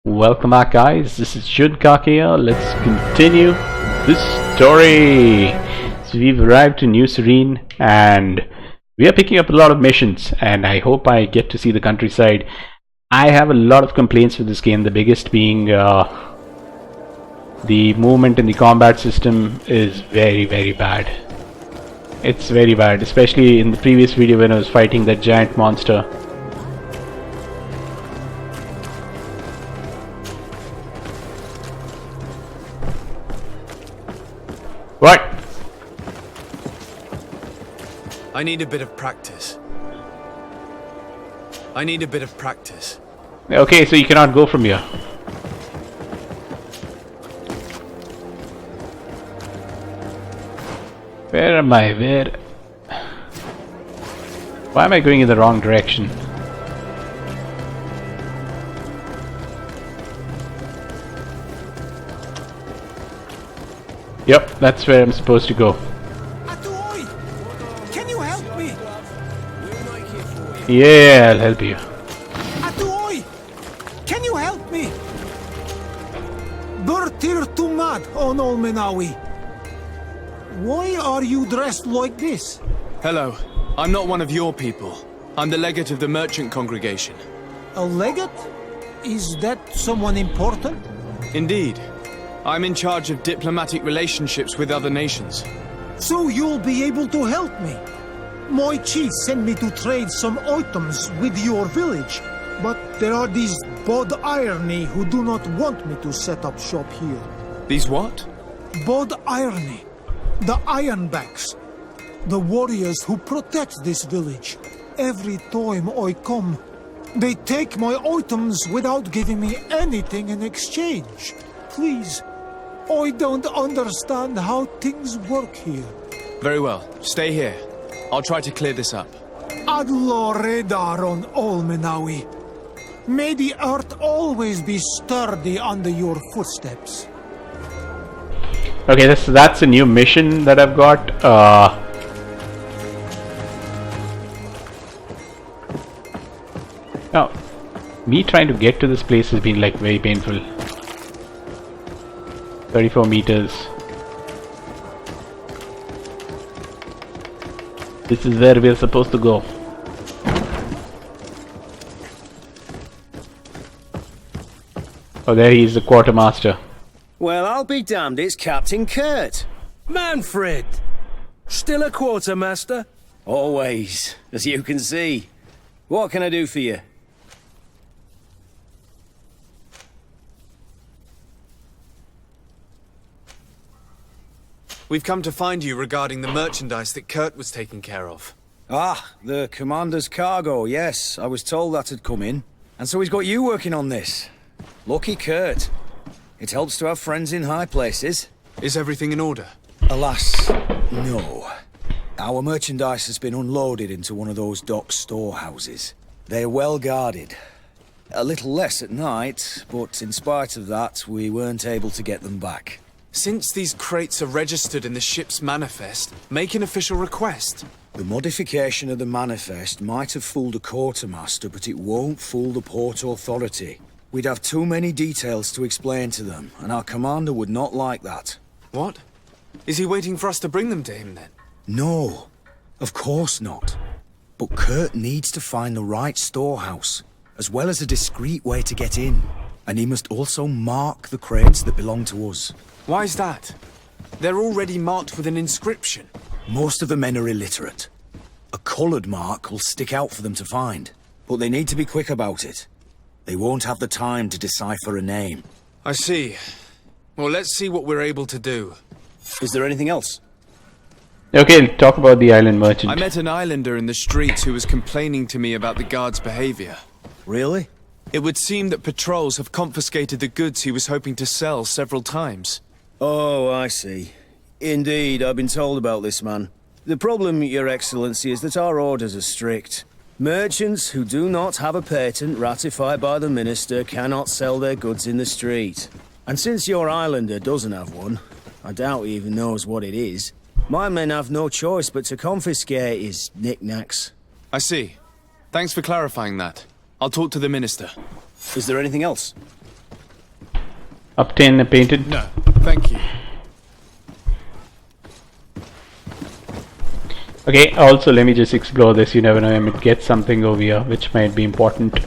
Welcome back, guys. This is Junkak here. Let's continue this story. So we've arrived to New Serene and we are picking up a lot of missions, and I hope I get to see the countryside. I have a lot of complaints with this game, the biggest being the movement in the combat system is very bad. It's very bad, especially in the previous video when I was fighting that giant monster. What? I need a bit of practice. Okay, so you cannot go from here. Where am I? Why am I going in the wrong direction? Yep, that's where I'm supposed to go. Atoy! Can you help me? Yeah, I'll help you. Atoy! Can you help me? Bertir Tumad on Olmenawi. Why are you dressed like this? Hello, I'm not one of your people. I'm the legate of the merchant congregation. A legate? Is that someone important? Indeed. I'm in charge of diplomatic relationships with other nations. So you'll be able to help me. My chief sent me to trade some items with your village, but there are these Bod Irony who do not want me to set up shop here. These what? Bod Irony, the Ironbacks, the warriors who protect this village. Every time I come, they take my items without giving me anything in exchange. Please, I don't understand how things work here. Very well, stay here. I'll try to clear this up. Adlo Redar on Olmenawi. May the earth always be sturdy under your footsteps. Okay, that's a new mission that I've got. Now, me trying to get to this place has been like very painful. 34 meters. This is where we're supposed to go. Oh, there he is, the quartermaster. Well, I'll be damned, it's Captain Kurt. Manfred! Still a quartermaster? Always, as you can see. What can I do for you? We've come to find you regarding the merchandise that Kurt was taking care of. Ah, the commander's cargo, yes. I was told that had come in. And so he's got you working on this. Lucky Kurt. It helps to have friends in high places. Is everything in order? Alas, no. Our merchandise has been unloaded into one of those dock storehouses. They're well guarded. A little less at night, but in spite of that, we weren't able to get them back. Since these crates are registered in the ship's manifest, make an official request. The modification of the manifest might have fooled a quartermaster, but it won't fool the port authority. We'd have too many details to explain to them, and our commander would not like that. What? Is he waiting for us to bring them to him then? No, of course not. But Kurt needs to find the right storehouse, as well as a discreet way to get in. And he must also mark the crates that belong to us. Why is that? They're already marked with an inscription. Most of the men are illiterate. A coloured mark will stick out for them to find, but they need to be quick about it. They won't have the time to decipher a name. I see. Well, let's see what we're able to do. Is there anything else? Okay, talk about the island merchant. I met an islander in the streets who was complaining to me about the guard's behavior. Really? It would seem that patrols have confiscated the goods he was hoping to sell several times. Oh, I see. Indeed, I've been told about this man. The problem, Your Excellency, is that our orders are strict. Merchants who do not have a patent ratified by the Minister cannot sell their goods in the street. And since your islander doesn't have one, I doubt he even knows what it is, my men have no choice but to confiscate his knickknacks. I see. Thanks for clarifying that. I'll talk to the Minister. Is there anything else? Obtain a painted. No, thank you. Okay, also let me just explore this. You never know, I might get something over here which might be important.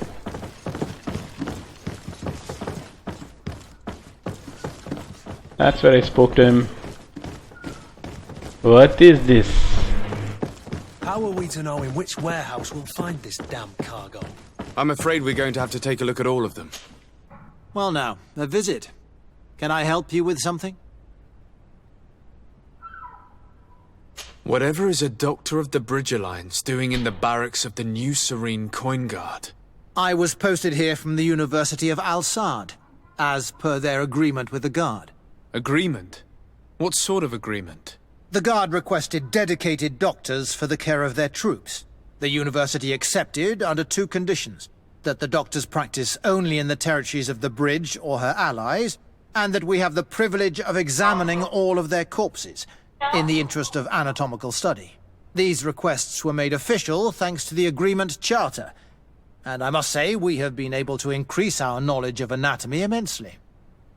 That's where I spoke to him. What is this? How are we to know in which warehouse we'll find this damn cargo? I'm afraid we're going to have to take a look at all of them. Well now, a visit. Can I help you with something? Whatever is a doctor of the Bridge Alliance doing in the barracks of the New Serene Coin Guard? I was posted here from the University of Al-Sad, as per their agreement with the Guard. Agreement? What sort of agreement? The Guard requested dedicated doctors for the care of their troops. The University accepted under 2 conditions: that the doctors practice only in the territories of the Bridge or her allies, and that we have the privilege of examining all of their corpses, in the interest of anatomical study. These requests were made official thanks to the Agreement Charter, and I must say we have been able to increase our knowledge of anatomy immensely.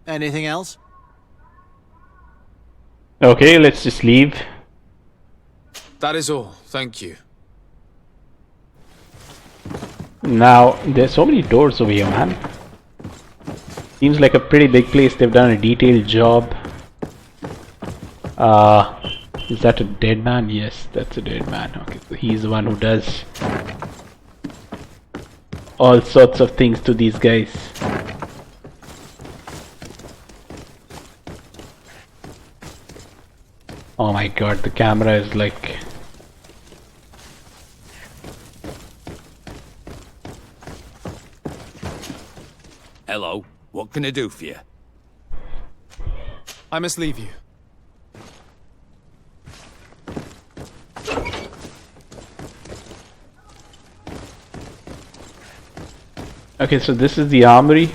Anything else? Okay, let's just leave. That is all, thank you. Now, there's so many doors over here, man. Seems like a pretty big place. They've done a detailed job. Is that a dead man? Yes, that's a dead man. Okay, so he's the one who does all sorts of things to these guys. Oh my god, the camera is like... Hello, what can I do for you? I must leave you. Okay, so this is the armory.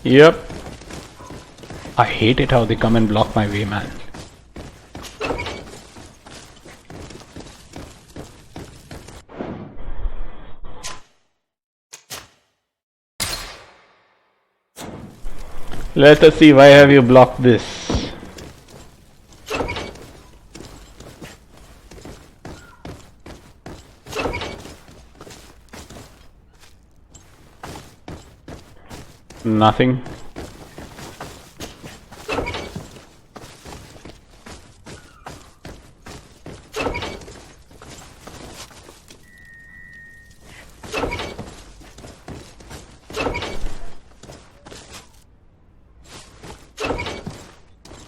Yep. I hate it how they come and block my way, man. Let us see, why have you blocked this? Nothing.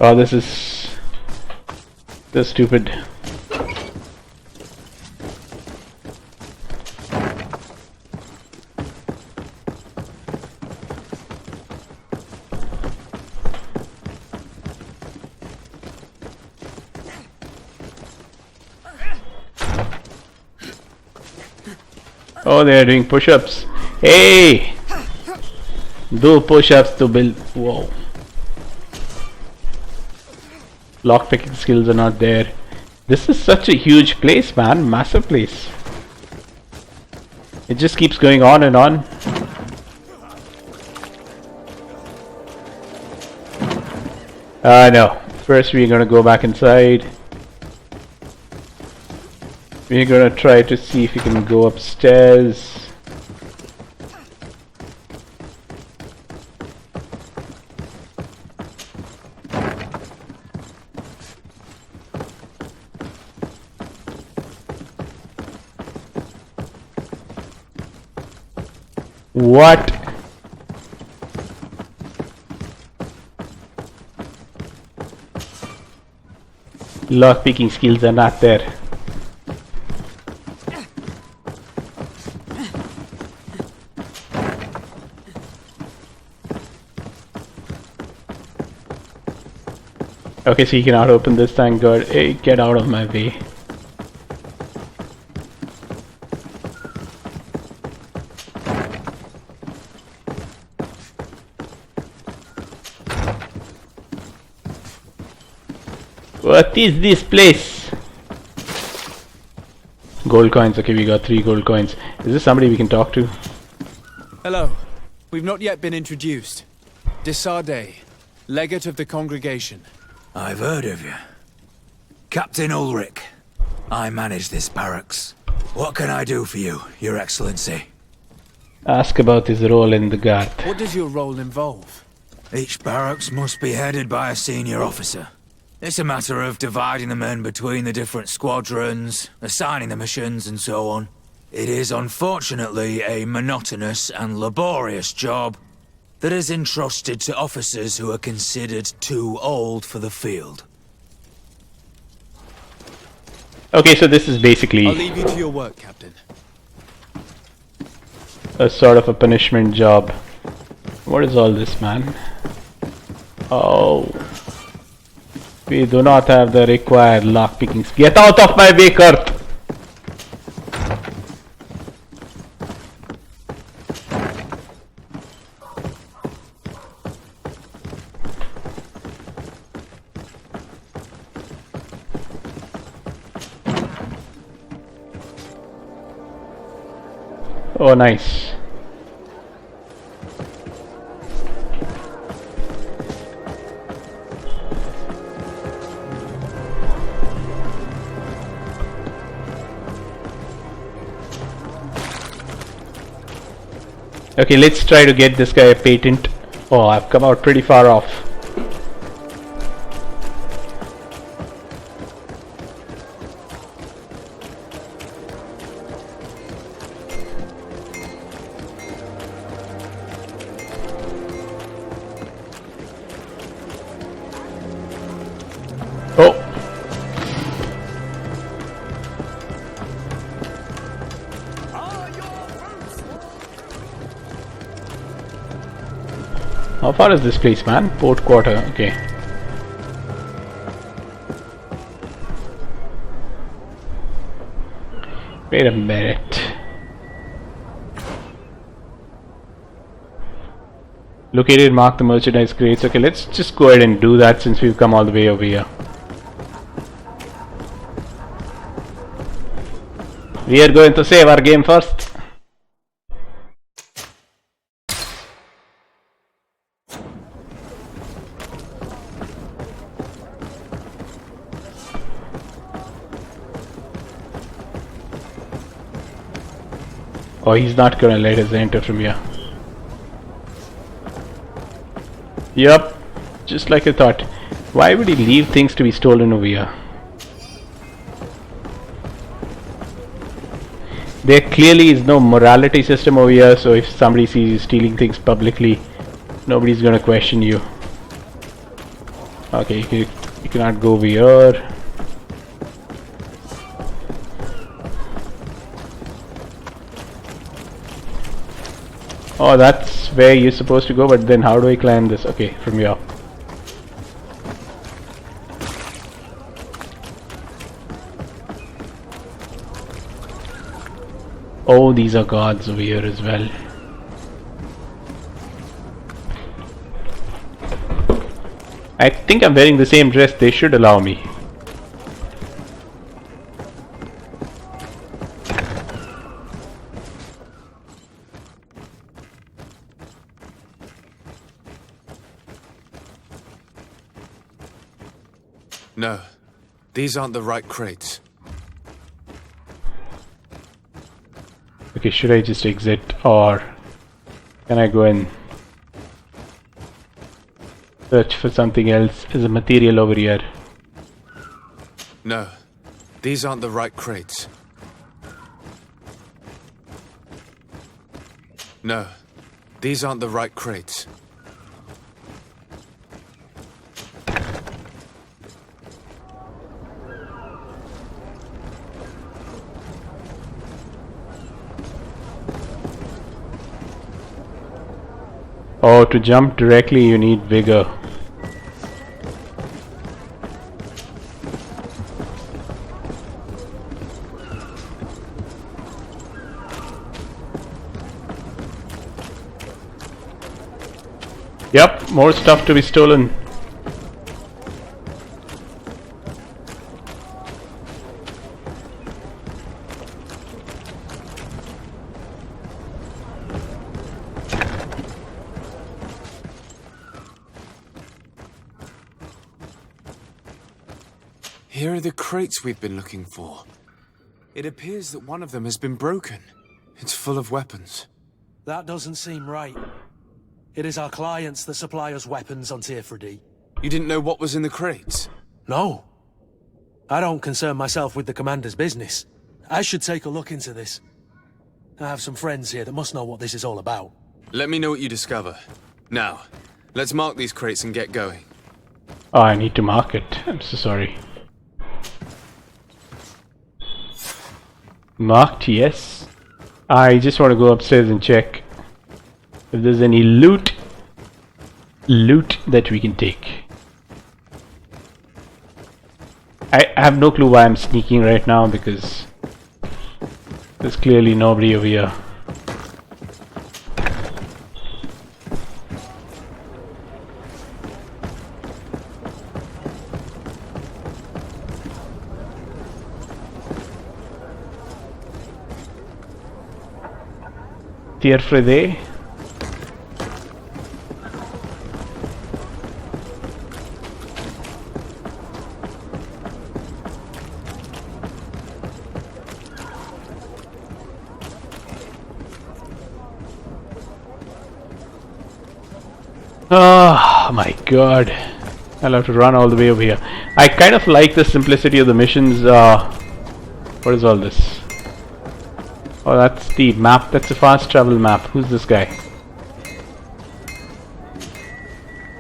Oh, this is stupid. Oh, they are doing push-ups. Hey! Do push-ups to build. Whoa. Lockpicking skills are not there. This is such a huge place, man. Massive place. It just keeps going on and on. No. First we're gonna go back inside. We're gonna try to see if we can go upstairs. What? Lockpicking skills are not there. Okay, so you cannot open this, thank God. Hey, get out of my way. What is this place? Gold coins. Okay, we got 3 gold coins. Is this somebody we can talk to? Hello. We've not yet been introduced. Desarde, legate of the congregation. I've heard of you. Captain Ulrich. I manage this barracks. What can I do for you, Your Excellency? Ask about his role in the guard. What does your role involve? Each barracks must be headed by a senior officer. It's a matter of dividing the men between the different squadrons, assigning the missions and so on. It is unfortunately a monotonous and laborious job that is entrusted to officers who are considered too old for the field. Okay, so this is I'll basically leave you to your work, Captain. a sort of a punishment job. What is all this, man? Oh. We do not have the required lockpickings. Get out of my way, Kurt! Oh, nice. Okay, let's try to get this guy a patent. Oh, I've come out pretty far off. Oh. How far is this place, man? Port quarter, okay. Wait a minute. Located, mark the merchandise crates. Okay, let's just go ahead and do that since we've come all the way over here. We are going to save our game first. Oh, he's not gonna let us enter from here. Yup, just like I thought. Why would he leave things to be stolen over here? There clearly is no morality system over here, so if somebody sees you stealing things publicly, nobody's gonna question you. Okay, you cannot go over here. Oh, that's where you're supposed to go, but then how do I climb this? Okay, from here. Oh, these are guards over here as well. I think I'm wearing the same dress. They should allow me. No, these aren't the right crates. Okay, should I just exit or can I go and search for something else as a material over here? No, these aren't the right crates. No, these aren't the right crates. Oh, to jump directly you need vigor. Yep, more stuff to be stolen. Here are the crates we've been looking for. It appears that one of them has been broken. It's full of weapons. That doesn't seem right. It is our clients that supply us weapons on Tier 3D. You didn't know what was in the crates? No. I don't concern myself with the commander's business. I should take a look into this. I have some friends here that must know what this is all about. Let me know what you discover. Now, let's mark these crates and get going. Oh, I need to mark it. I'm so sorry. Marked, yes. I just want to go upstairs and check if there's any loot that we can take. I have no clue why I'm sneaking right now because there's clearly nobody over here. Tier Friday. Oh my god, I'll have to run all the way over here. I kind of like the simplicity of the missions. What is all this? Oh, that's the map. That's a fast travel map. Who's this guy?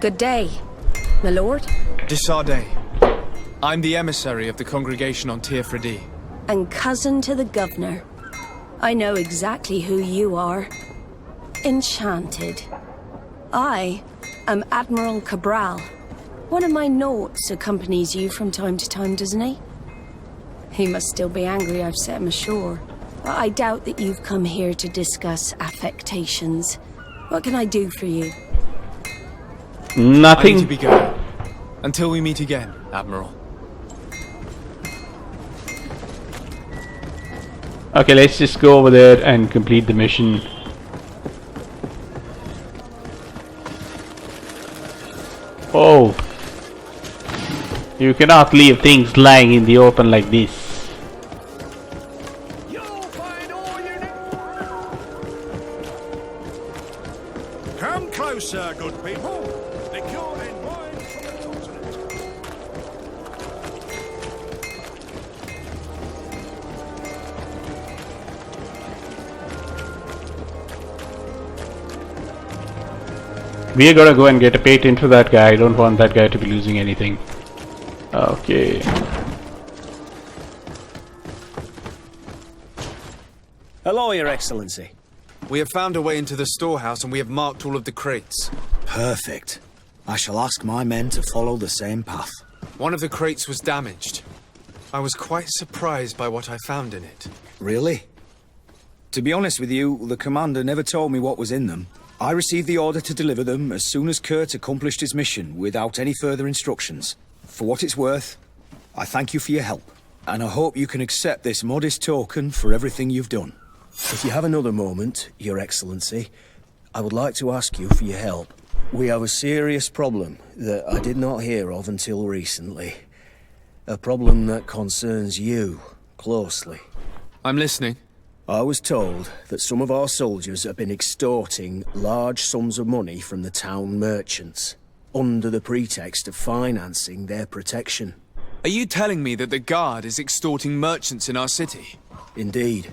Good day, my lord. Desardet. I'm the emissary of the congregation on Tier 3D. And cousin to the governor. I know exactly who you are. Enchanted. I am Admiral Cabral. One of my notes accompanies you from time to time, doesn't he? He must still be angry I've set him ashore. But I doubt that you've come here to discuss affectations. What can I do for you? Nothing. I need to be going. Until we meet again, Admiral. Okay, let's just go over there and complete the mission. Oh, you cannot leave things lying in the open like this. Come closer, good people. Liqueur and wine from the continent. We are gonna go and get a patent for that guy. I don't want that guy to be losing anything. Okay. Hello, Your Excellency. We have found a way into the storehouse and we have marked all of the crates. Perfect. I shall ask my men to follow the same path. One of the crates was damaged. I was quite surprised by what I found in it. Really? To be honest with you, the commander never told me what was in them. I received the order to deliver them as soon as Kurt accomplished his mission without any further instructions. For what it's worth, I thank you for your help, and I hope you can accept this modest token for everything you've done. If you have another moment, Your Excellency, I would like to ask you for your help. We have a serious problem that I did not hear of until recently. A problem that concerns you closely. I'm listening. I was told that some of our soldiers have been extorting large sums of money from the town merchants, under the pretext of financing their protection. Are you telling me that the Guard is extorting merchants in our city? Indeed.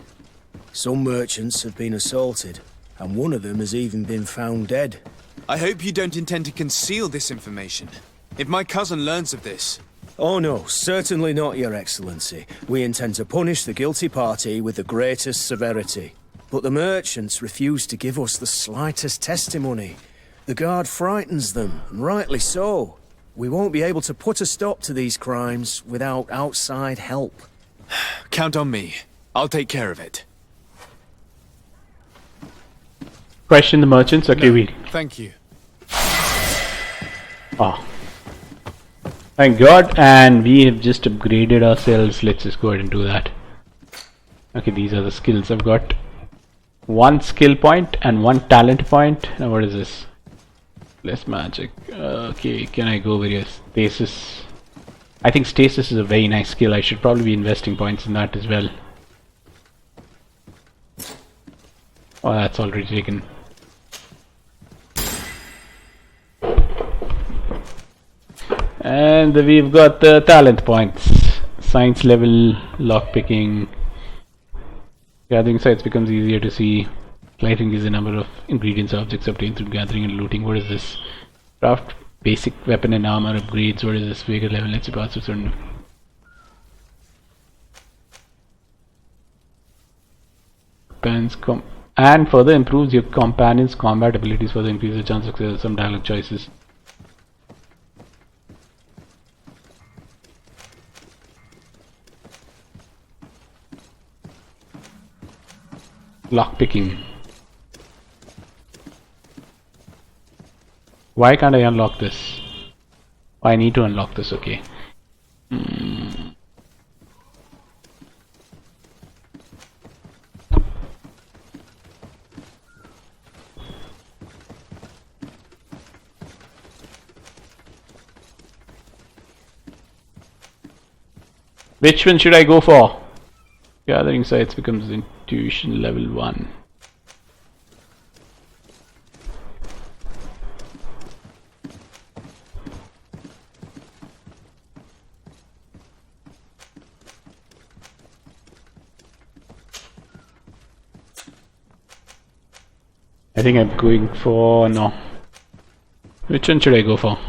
Some merchants have been assaulted, and one of them has even been found dead. I hope you don't intend to conceal this information. If my cousin learns of this... Oh no, certainly not, Your Excellency. We intend to punish the guilty party with the greatest severity. But the merchants refuse to give us the slightest testimony. The Guard frightens them, and rightly so. We won't be able to put a stop to these crimes without outside help. Count on me. I'll take care of it. Question the merchants. Okay, we. Thank you. Oh. Thank God, and we have just upgraded ourselves. Let's just go ahead and do that. Okay, these are the skills. I've got 1 skill point and 1 talent point. Now what is this? Less magic. Okay, can I go various stasis? I think stasis is a very nice skill. I should probably be investing points in that as well. Oh, that's already taken. And we've got the talent points. Science level, lockpicking. Gathering sites becomes easier to see. Lighting is the number of ingredients objects obtained through gathering and looting. What is this? Craft basic weapon and armor upgrades. What is this? Vehicle level. Let's see pass to certain. And further improves your companion's combat abilities. Further increases the chance of success of some dialogue choices. Lockpicking. Why can't I unlock this? Oh, I need to unlock this, okay. Which one should I go for? Gathering sites becomes intuition level 1. I think I'm going for no. Which one should I go for?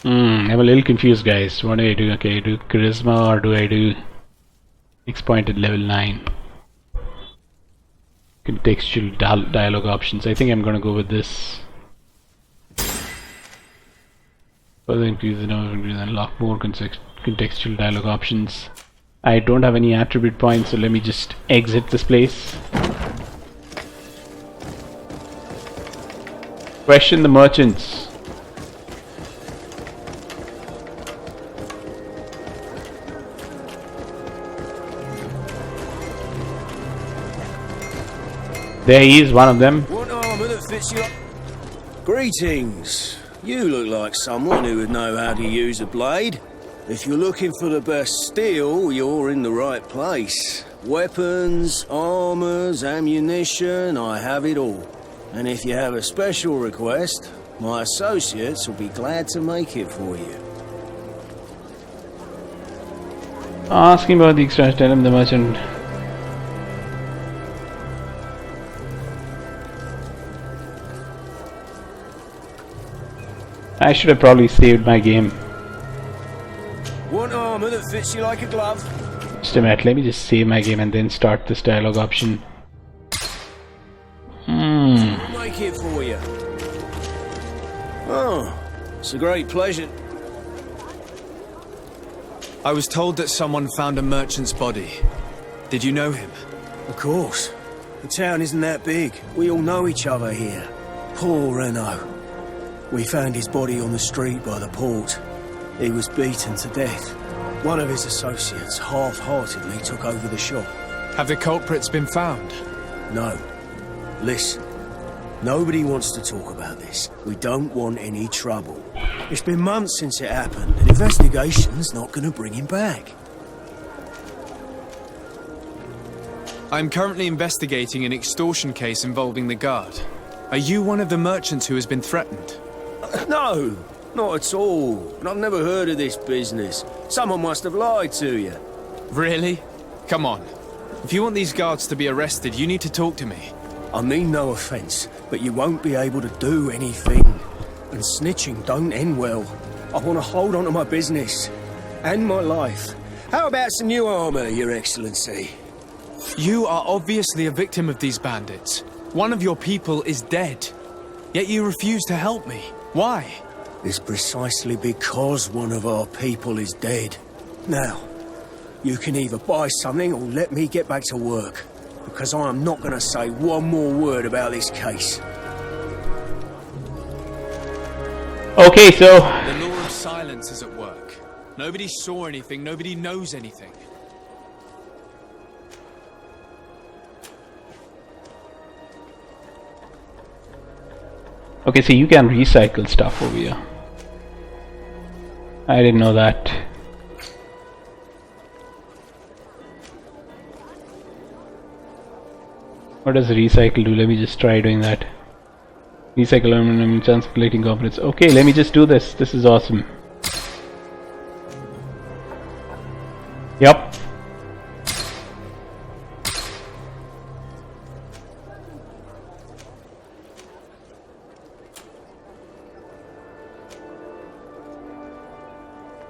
I'm a little confused, guys. What do I do? Okay, I do charisma or do I do X-pointed level 9? Contextual dialogue options. I think I'm gonna go with this. Further increase the number of ingredients, unlock more contextual dialogue options. I don't have any attribute points, so let me just exit this place. Question the merchants. There he is, one of them. What armor that fits you? Greetings. You look like someone who would know how to use a blade. If you're looking for the best steel, you're in the right place. Weapons, armors, ammunition, I have it all. And if you have a special request, my associates will be glad to make it for you. Ask him about the extract, tell him the merchant. I should have probably saved my game. One armor that fits you like a glove. Just a minute, let me just save my game and then start this dialogue option. I'll make it for you. Oh, it's a great pleasure. I was told that someone found a merchant's body. Did you know him? Of course. The town isn't that big. We all know each other here. Poor Renault. We found his body on the street by the port. He was beaten to death. One of his associates half-heartedly took over the shop. Have the culprits been found? No. Listen. Nobody wants to talk about this. We don't want any trouble. It's been months since it happened. An investigation's not going to bring him back. I'm currently investigating an extortion case involving the guard. Are you one of the merchants who has been threatened? No, not at all. But I've never heard of this business. Someone must have lied to you. Really? Come on. If you want these guards to be arrested, you need to talk to me. I mean no offence, but you won't be able to do anything. And snitching don't end well. I want to hold on to my business. And my life. How about some new armour, Your Excellency? You are obviously a victim of these bandits. One of your people is dead. Yet you refuse to help me. Why? is precisely because one of our people is dead. Now, you can either buy something or let me get back to work, because I am not going to say one more word about this case. Okay, so The law of silence is at work. Nobody saw anything, nobody knows anything. okay, so you can recycle stuff over here. I didn't know that. What does recycle do? Let me just try doing that. Recycle aluminum, chance of collecting components. Okay, let me just do this. This is awesome. Yep.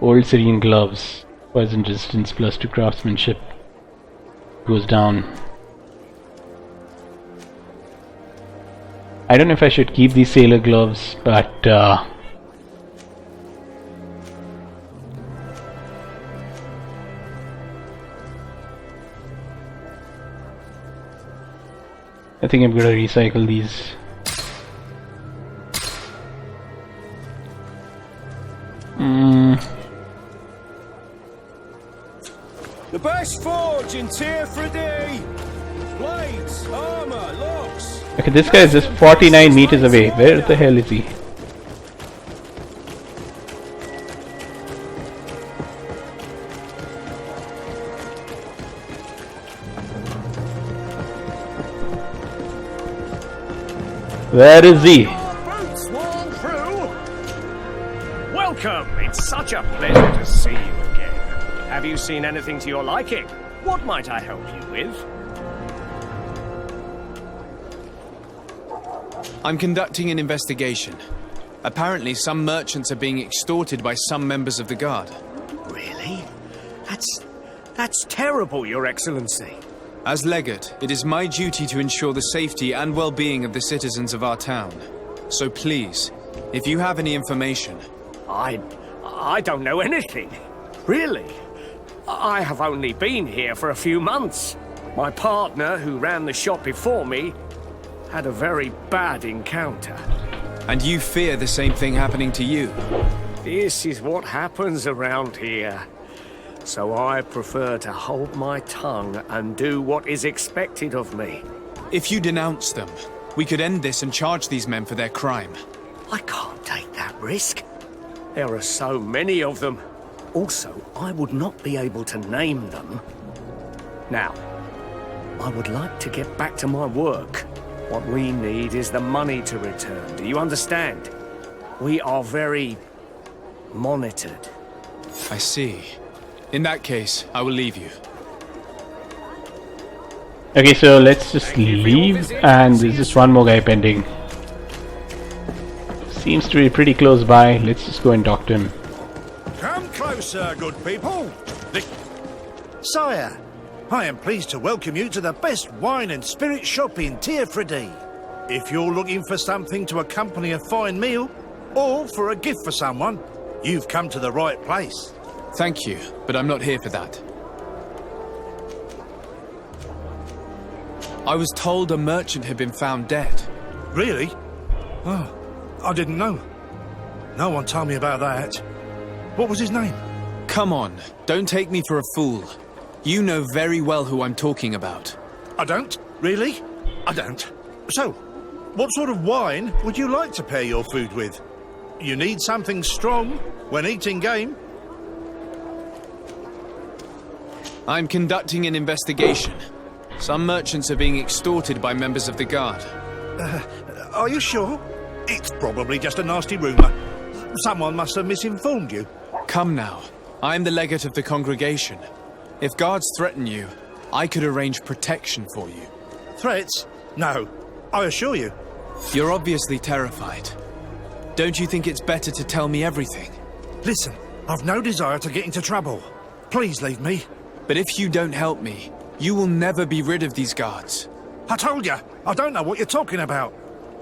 Old serene gloves. Poison resistance plus 2 craftsmanship. Goes down. I don't know if I should keep these sailor gloves, but I think I'm gonna recycle these. The best forge in Tier 3D! Blades, armor, locks! Okay, this guy is just 49 meters away. Where the hell is he? Where is he? Boots worn through. Welcome. It's such a pleasure to see you again. Have you seen anything to your liking? What might I help you with? I'm conducting an investigation. Apparently, some merchants are being extorted by some members of the Guard. Really? That's terrible, Your Excellency. As Legate, it is my duty to ensure the safety and well-being of the citizens of our town. So please, if you have any information... I don't know anything. Really? I have only been here for a few months. My partner, who ran the shop before me, had a very bad encounter. And you fear the same thing happening to you? This is what happens around here. So I prefer to hold my tongue and do what is expected of me. If you denounce them, we could end this and charge these men for their crime. I can't take that risk. There are so many of them. Also, I would not be able to name them. Now, I would like to get back to my work. What we need is the money to return. Do you understand? We are very monitored. I see. In that case, I will leave you. Okay, so let's just leave, and there's just one more guy pending. Seems to be pretty close by. Let's just go and talk to him. Come closer, good people. Sire, I am pleased to welcome you to the best wine and spirit shop in Tier 3D. If you're looking for something to accompany a fine meal, or for a gift for someone, you've come to the right place. Thank you, but I'm not here for that. I was told a merchant had been found dead. Really? Oh, I didn't know. No one told me about that. What was his name? Come on, don't take me for a fool. You know very well who I'm talking about. I don't? Really? I don't. So, what sort of wine would you like to pair your food with? You need something strong when eating game? I'm conducting an investigation. Some merchants are being extorted by members of the Guard. Are you sure? It's probably just a nasty rumour. Someone must have misinformed you. Come now. I'm the legate of the congregation. If guards threaten you, I could arrange protection for you. Threats? No. I assure you. You're obviously terrified. Don't you think it's better to tell me everything? Listen, I've no desire to get into trouble. Please leave me. But if you don't help me, you will never be rid of these guards. I told you, I don't know what you're talking about.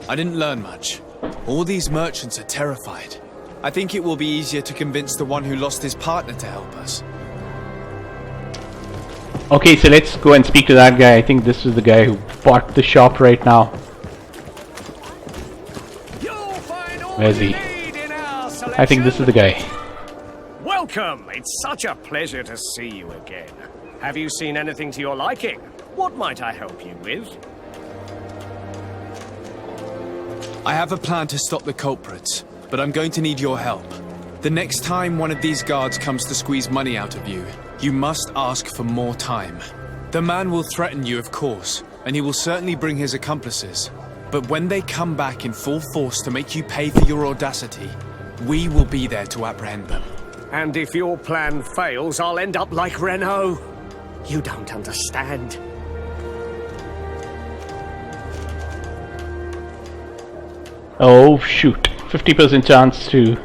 I didn't learn much. All these merchants are terrified. I think it will be easier to convince the one who lost his partner to help us. Okay, so let's go and speak to that guy. I think this is the guy who bought the shop right now. Where's he? I think this is the guy. Welcome! It's such a pleasure to see you again. Have you seen anything to your liking? What might I help you with? I have a plan to stop the culprits, but I'm going to need your help. The next time one of these guards comes to squeeze money out of you, you must ask for more time. The man will threaten you, of course, and he will certainly bring his accomplices. But when they come back in full force to make you pay for your audacity, we will be there to apprehend them. And if your plan fails, I'll end up like Renault. You don't understand. Oh shoot, 50% chance to...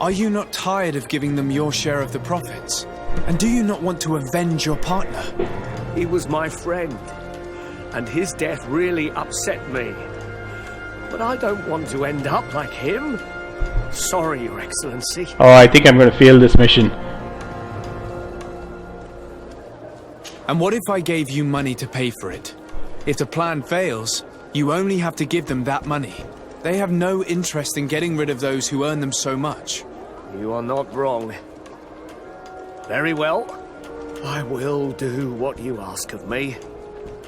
Are you not tired of giving them your share of the profits? And do you not want to avenge your partner? He was my friend, and his death really upset me. But I don't want to end up like him. Sorry, Your Excellency. Oh, I think I'm going to fail this mission. And what if I gave you money to pay for it? If the plan fails, you only have to give them that money. They have no interest in getting rid of those who earn them so much. You are not wrong. Very well. I will do what you ask of me.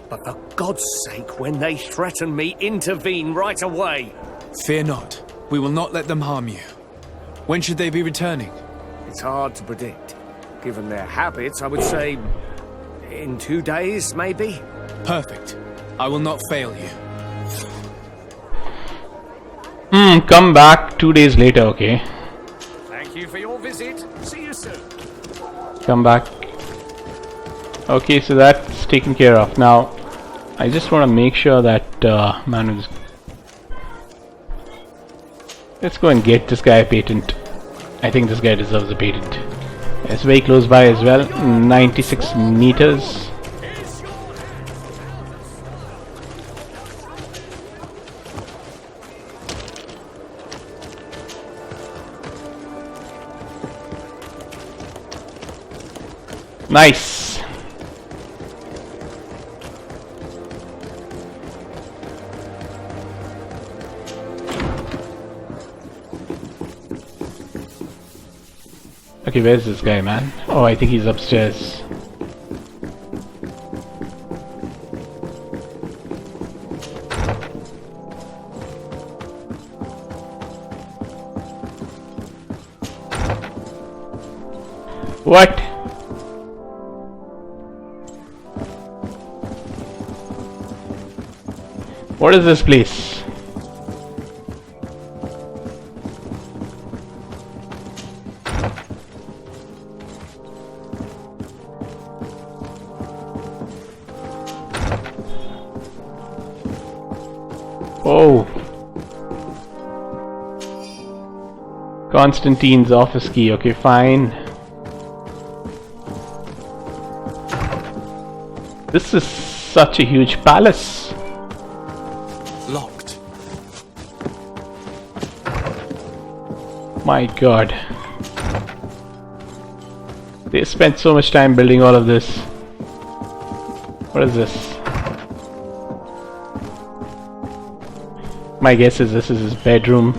But for God's sake, when they threaten me, intervene right away. Fear not. We will not let them harm you. When should they be returning? It's hard to predict. Given their habits, I would say... in 2 days, maybe? Perfect. I will not fail you. Come back 2 days later, okay. Thank you for your visit. See you soon. Come back. Okay, so that's taken care of. Now, I just want to make sure that man is... Let's go and get this guy a patent. I think this guy deserves a patent. It's very close by as well. 96 meters. Nice. Okay, where's this guy, man? Oh, I think he's upstairs. What? What is this place? Oh. Constantine's office key. Okay, fine. This is such a huge palace. Locked. My god. They spent so much time building all of this. What is this? My guess is this is his bedroom.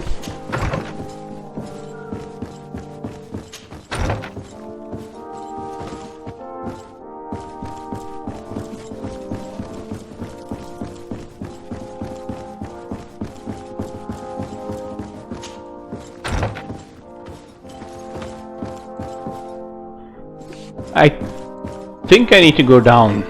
I think I need to go down.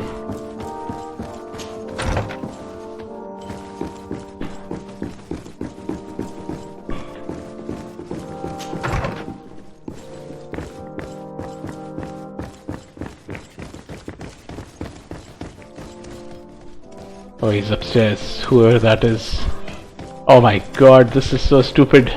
Oh, he's upstairs, whoever that is. Oh my god, this is so stupid.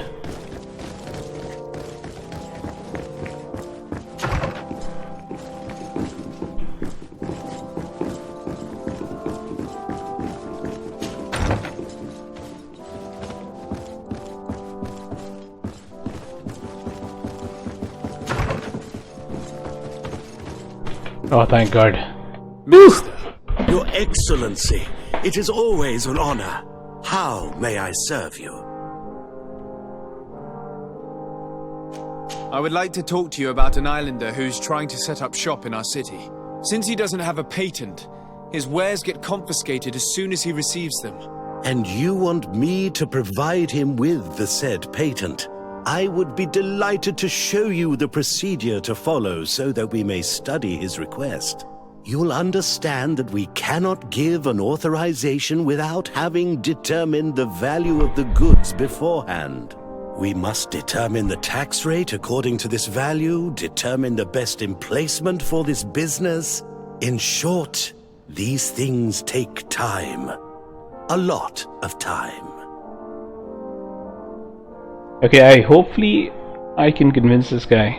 Oh, thank God. Your Excellency, it is always an honor. How may I serve you? I would like to talk to you about an islander who's trying to set up shop in our city. Since he doesn't have a patent, his wares get confiscated as soon as he receives them. And you want me to provide him with the said patent? I would be delighted to show you the procedure to follow so that we may study his request. You'll understand that we cannot give an authorization without having determined the value of the goods beforehand. We must determine the tax rate according to this value, determine the best emplacement for this business. In short, these things take time. A lot of time. Okay, hopefully I can convince this guy.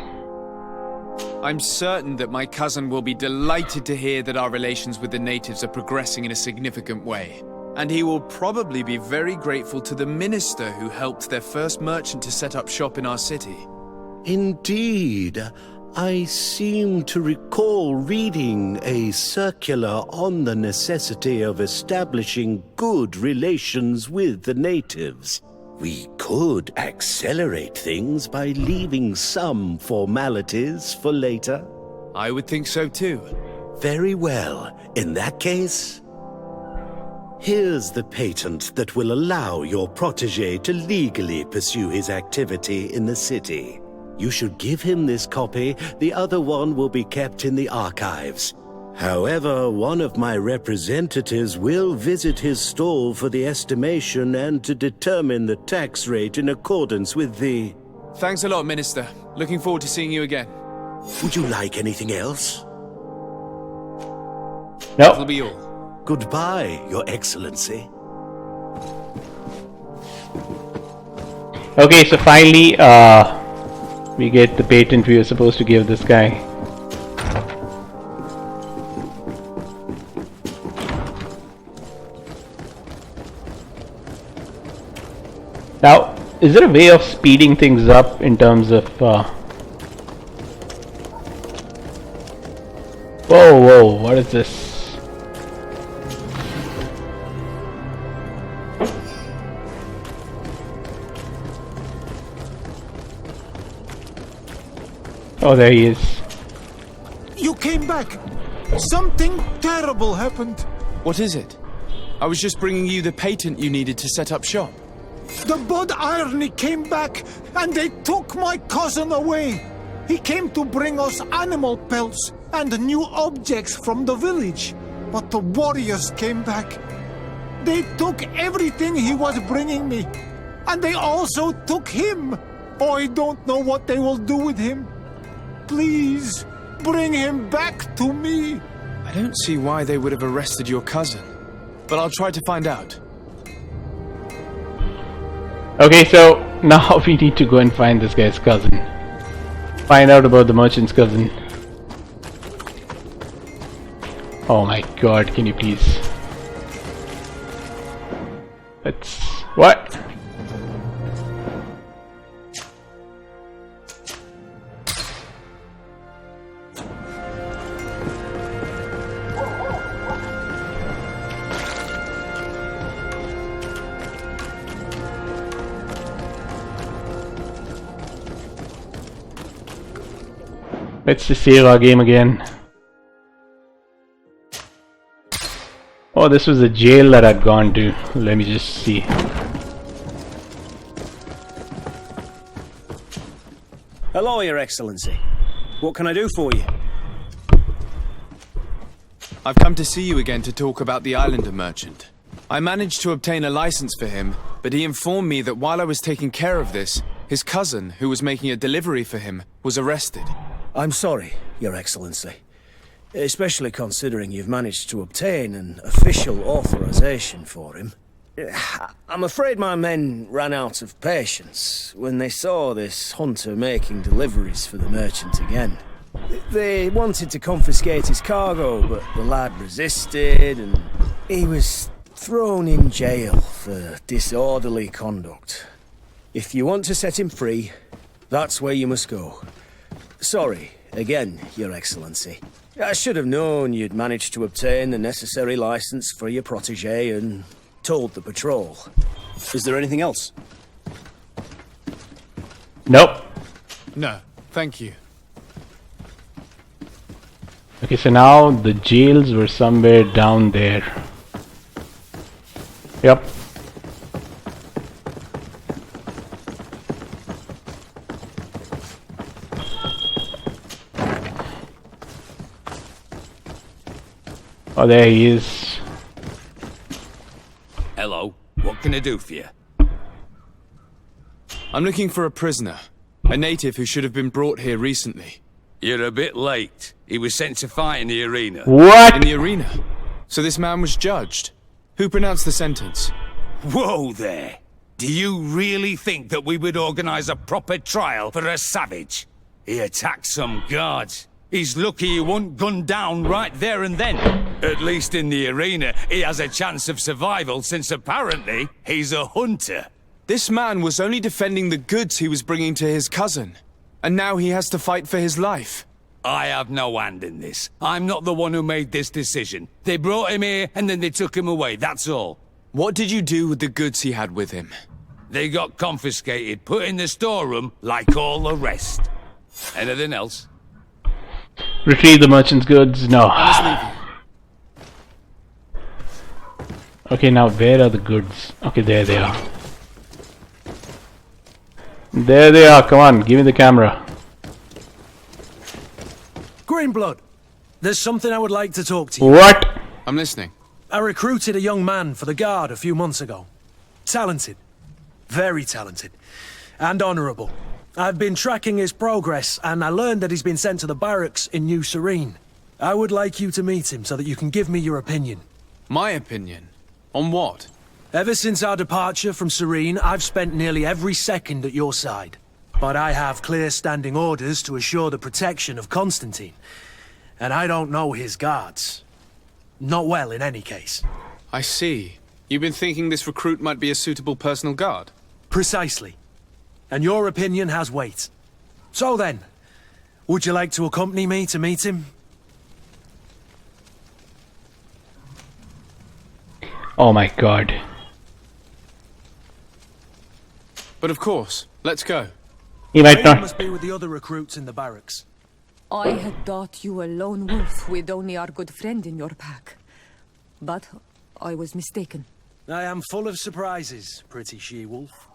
I'm certain that my cousin will be delighted to hear that our relations with the natives are progressing in a significant way. And he will probably be very grateful to the minister who helped their first merchant to set up shop in our city. Indeed. I seem to recall reading a circular on the necessity of establishing good relations with the natives. We could accelerate things by leaving some formalities for later. I would think so too. Very well. In that case, here's the patent that will allow your protege to legally pursue his activity in the city. You should give him this copy. The other one will be kept in the archives. However, one of my representatives will visit his stall for the estimation and to determine the tax rate in accordance with the... Thanks a lot, Minister. Looking forward to seeing you again. Would you like anything else? No. That'll be all. Goodbye, Your Excellency. Okay, so finally, we get the patent we were supposed to give this guy. Now, is there a way of speeding things up in terms of... Whoa, what is this? Oh, there he is. You came back! Something terrible happened! What is it? I was just bringing you the patent you needed to set up shop. The Bud Irony came back, and they took my cousin away. He came to bring us animal pelts and new objects from the village. But the warriors came back. They took everything he was bringing me. And they also took him. I don't know what they will do with him. Please, bring him back to me. I don't see why they would have arrested your cousin, but I'll try to find out. Okay, so now we need to go and find this guy's cousin. Find out about the merchant's cousin. Oh my God, can you please? Let's... What? Let's just save our game again. Oh, this was a jail that I'd gone to. Let me just see. Hello, Your Excellency. What can I do for you? I've come to see you again to talk about the islander merchant. I managed to obtain a license for him, but he informed me that while I was taking care of this, his cousin, who was making a delivery for him, was arrested. I'm sorry, Your Excellency. Especially considering you've managed to obtain an official authorization for him. I'm afraid my men ran out of patience when they saw this hunter making deliveries for the merchant again. They wanted to confiscate his cargo, but the lad resisted and he was thrown in jail for disorderly conduct. If you want to set him free, that's where you must go. Sorry, again, Your Excellency. I should have known you'd managed to obtain the necessary license for your protege and told the patrol. Is there anything else? Nope. No, thank you. Okay, so now the jails were somewhere down there. Yep. Oh, there he is. Hello, what can I do for you? I'm looking for a prisoner. A native who should have been brought here recently. You're a bit late. He was sent to fight in the arena. What? In the arena? So this man was judged. Who pronounced the sentence? Whoa there! Do you really think that we would organize a proper trial for a savage? He attacked some guards. He's lucky he wasn't gunned down right there and then. At least in the arena, he has a chance of survival since apparently he's a hunter. This man was only defending the goods he was bringing to his cousin. And now he has to fight for his life. I have no hand in this. I'm not the one who made this decision. They brought him here and then they took him away, that's all. What did you do with the goods he had with him? They got confiscated, put in the storeroom like all the rest. Anything else? Retrieve the merchant's goods. No. Okay, now where are the goods? Okay, there they are. There they are. Come on, give me the camera. Greenblood, there's something I would like to talk to you. What? I'm listening. I recruited a young man for the guard a few months ago. Talented. Very talented. And honourable. I've been tracking his progress, and I learned that he's been sent to the barracks in New Serene. I would like you to meet him so that you can give me your opinion. My opinion? On what? Ever since our departure from Serene, I've spent nearly every second at your side. But I have clear standing orders to assure the protection of Constantine. And I don't know his guards. Not well, in any case. I see. You've been thinking this recruit might be a suitable personal guard? Precisely. And your opinion has weight. So then, would you like to accompany me to meet him? Oh my god. But of course, let's go. He might You not. must be with the other recruits in the barracks. I had thought you a lone wolf with only our good friend in your pack. But I was mistaken. I am full of surprises, pretty she-wolf.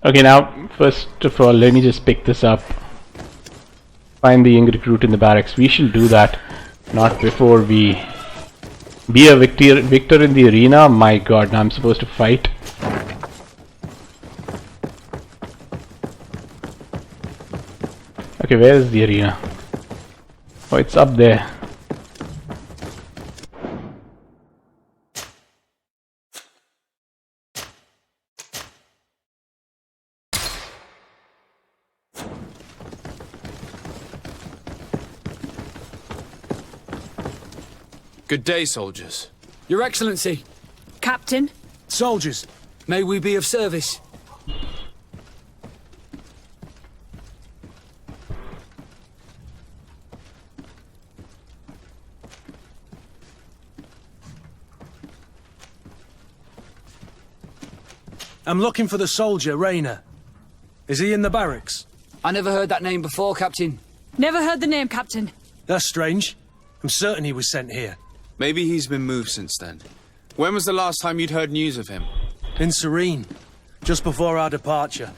Okay, now, first of all, let me just pick this up. Find the young recruit in the barracks. We shall do that. Not before we be a victor in the arena. My god, now I'm supposed to fight. Okay, where is the arena? Oh, it's up there. Good day, soldiers. Your Excellency. Captain? Soldiers. May we be of service? I'm looking for the soldier, Rayner. Is he in the barracks? I never heard that name before, Captain. Never heard the name, Captain. That's strange. I'm certain he was sent here. Maybe he's been moved since then. When was the last time you'd heard news of him? In Serene. Just before our departure.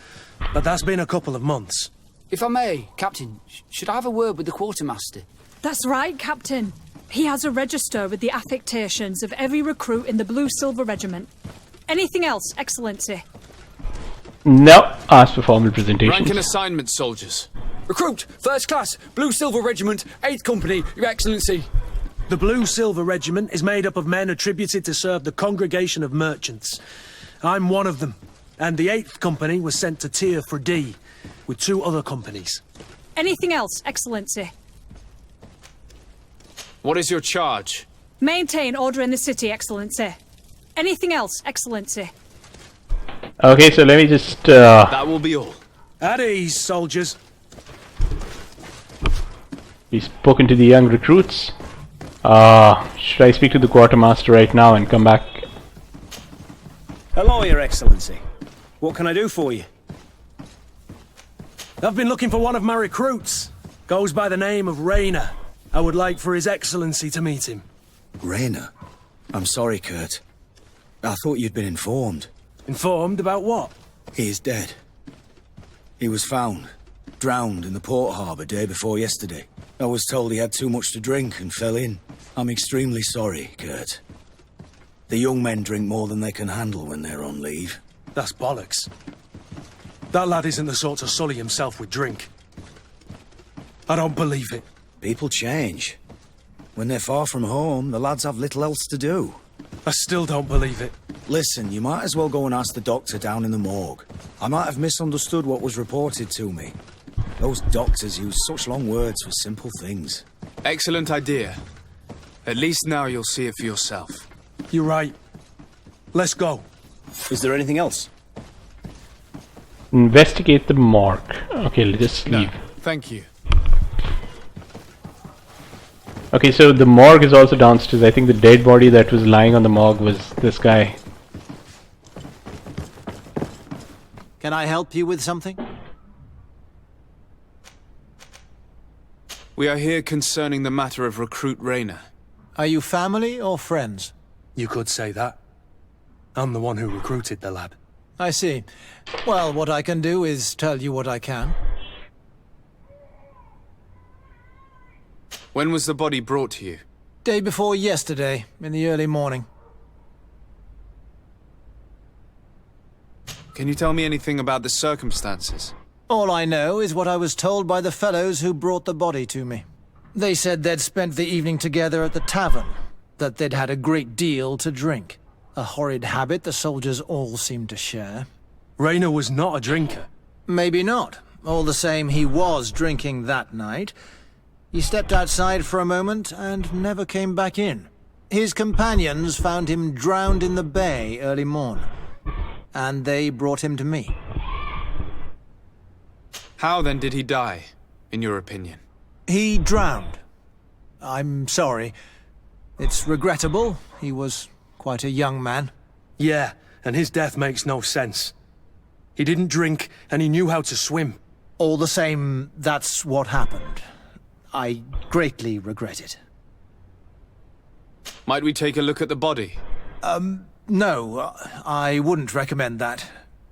But that's been a couple of months. If I may, Captain, should I have a word with the quartermaster? That's right, Captain. He has a register with the affectations of every recruit in the Blue-Silver Regiment. Anything else, Excellency? No. Ask for formal presentations. Rank and assignment, soldiers. Recruit, first class, Blue-Silver Regiment, 8th Company, Your Excellency. The Blue-Silver Regiment is made up of men attributed to serve the Congregation of Merchants. I'm one of them, and the 8th Company was sent to Tier for D, with 2 other companies. Anything else, Excellency? What is your charge? Maintain order in the city, Excellency. Anything else, Excellency? Okay, so let me just... That will be all. At ease, soldiers. We've spoken to the young recruits. Should I speak to the quartermaster right now and come back? Hello, Your Excellency. What can I do for you? I've been looking for one of my recruits. Goes by the name of Rayner. I would like for His Excellency to meet him. Rayner? I'm sorry, Kurt. I thought you'd been informed. Informed about what? He is dead. He was found, drowned in the port harbour day before yesterday. I was told he had too much to drink and fell in. I'm extremely sorry, Kurt. The young men drink more than they can handle when they're on leave. That's bollocks. That lad isn't the sort to sully himself with drink. I don't believe it. People change. When they're far from home, the lads have little else to do. I still don't believe it. Listen, you might as well go and ask the doctor down in the morgue. I might have misunderstood what was reported to me. Those doctors use such long words for simple things. Excellent idea. At least now you'll see it for yourself. You're right. Let's go. Is there anything else? Investigate the morgue. Okay, let's just leave. No, thank you. Okay, so the morgue is also downstairs. I think the dead body that was lying on the morgue was this guy. Can I help you with something? We are here concerning the matter of Recruit Rayner. Are you family or friends? You could say that. I'm the one who recruited the lad. I see. Well, what I can do is tell you what I can. When was the body brought to you? Day before yesterday, in the early morning. Can you tell me anything about the circumstances? All I know is what I was told by the fellows who brought the body to me. They said they'd spent the evening together at the tavern, that they'd had a great deal to drink. A horrid habit the soldiers all seemed to share. Rayner was not a drinker. Maybe not. All the same, he was drinking that night. He stepped outside for a moment and never came back in. His companions found him drowned in the bay early morn, and they brought him to me. How then did he die, in your opinion? He drowned. I'm sorry. It's regrettable. He was quite a young man. Yeah, and his death makes no sense. He didn't drink, and he knew how to swim. All the same, that's what happened. I greatly regret it. Might we take a look at the body? No, I wouldn't recommend that.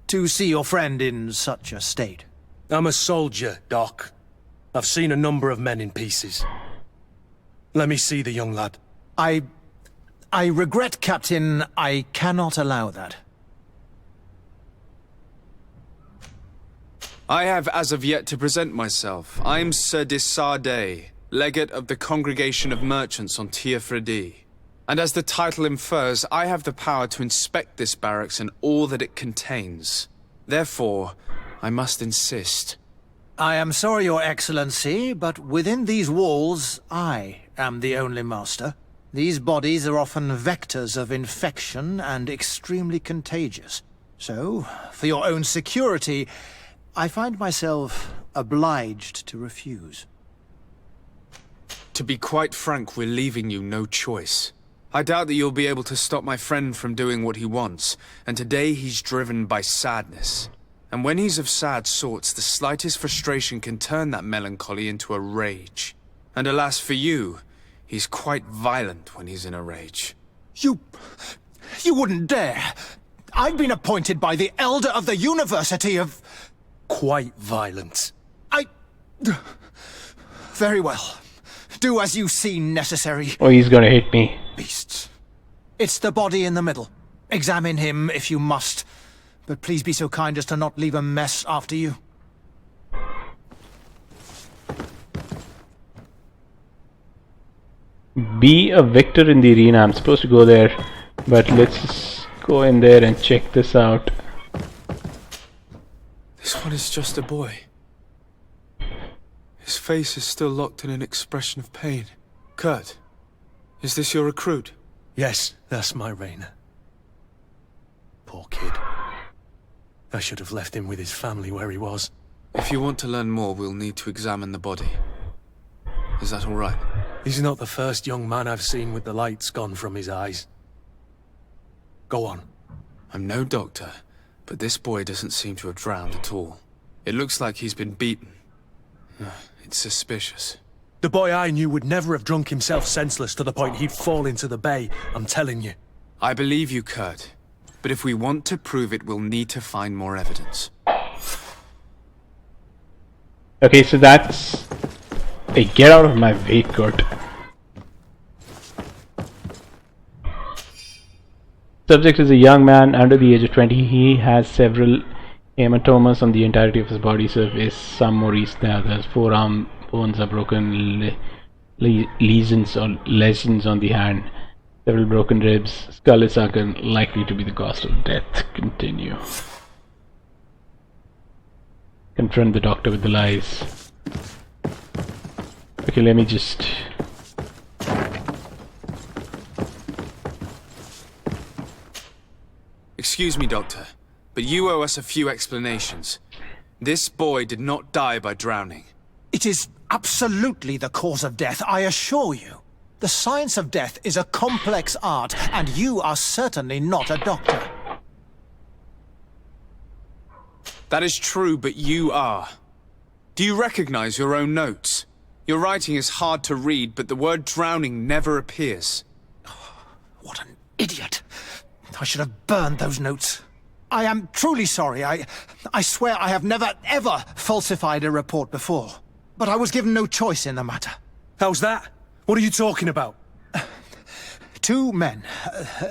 To see your friend in such a state. I'm a soldier, Doc. I've seen a number of men in pieces. Let me see the young lad. I regret, Captain. I cannot allow that. I have as of yet to present myself. I'm Sir Desardet, legate of the Congregation of Merchants on Tier-Fredy. And as the title infers, I have the power to inspect this barracks and all that it contains. Therefore, I must insist. I am sorry, Your Excellency, but within these walls, I am the only master. These bodies are often vectors of infection and extremely contagious. So, for your own security, I find myself obliged to refuse. To be quite frank, we're leaving you no choice. I doubt that you'll be able to stop my friend from doing what he wants, and today he's driven by sadness. And when he's of sad sorts, the slightest frustration can turn that melancholy into a rage. And alas for you, he's quite violent when he's in a rage. You wouldn't dare! I've been appointed by the Elder of the University of... Quite violent. Very well. Do as you see necessary. Oh, he's gonna hit me. Beasts. It's the body in the middle. Examine him if you must. But please be so kind as to not leave a mess after you. Be a victor in the arena. I'm supposed to go there, but let's just go in there and check this out. This one is just a boy. His face is still locked in an expression of pain. Kurt, is this your recruit? Yes, that's my Rayner. Poor kid. I should have left him with his family where he was. If you want to learn more, we'll need to examine the body. Is that all right? He's not the first young man I've seen with the lights gone from his eyes. Go on. I'm no doctor, but this boy doesn't seem to have drowned at all. It looks like he's been beaten. It's suspicious. The boy I knew would never have drunk himself senseless to the point he'd fall into the bay, I'm telling you. I believe you, Kurt. But if we want to prove it, we'll need to find more evidence. Okay, so that's... Hey, get out of my way, Kurt. Subject is a young man under the age of 20. He has several hematomas on the entirety of his body surface, some more recent than others. Forearm bones are broken, lesions on the hand, several broken ribs, skull is sunken, likely to be the cause of death. Continue. Confront the doctor with the lies. Okay, let me just... Excuse me, Doctor, but you owe us a few explanations. This boy did not die by drowning. It is absolutely the cause of death, I assure you. The science of death is a complex art, and you are certainly not a doctor. That is true, but you are. Do you recognize your own notes? Your writing is hard to read, but the word drowning never appears. What an idiot! I should have burned those notes. I am truly sorry. I swear I have never, ever falsified a report before. But I was given no choice in the matter. How's that? What are you talking about? Two men,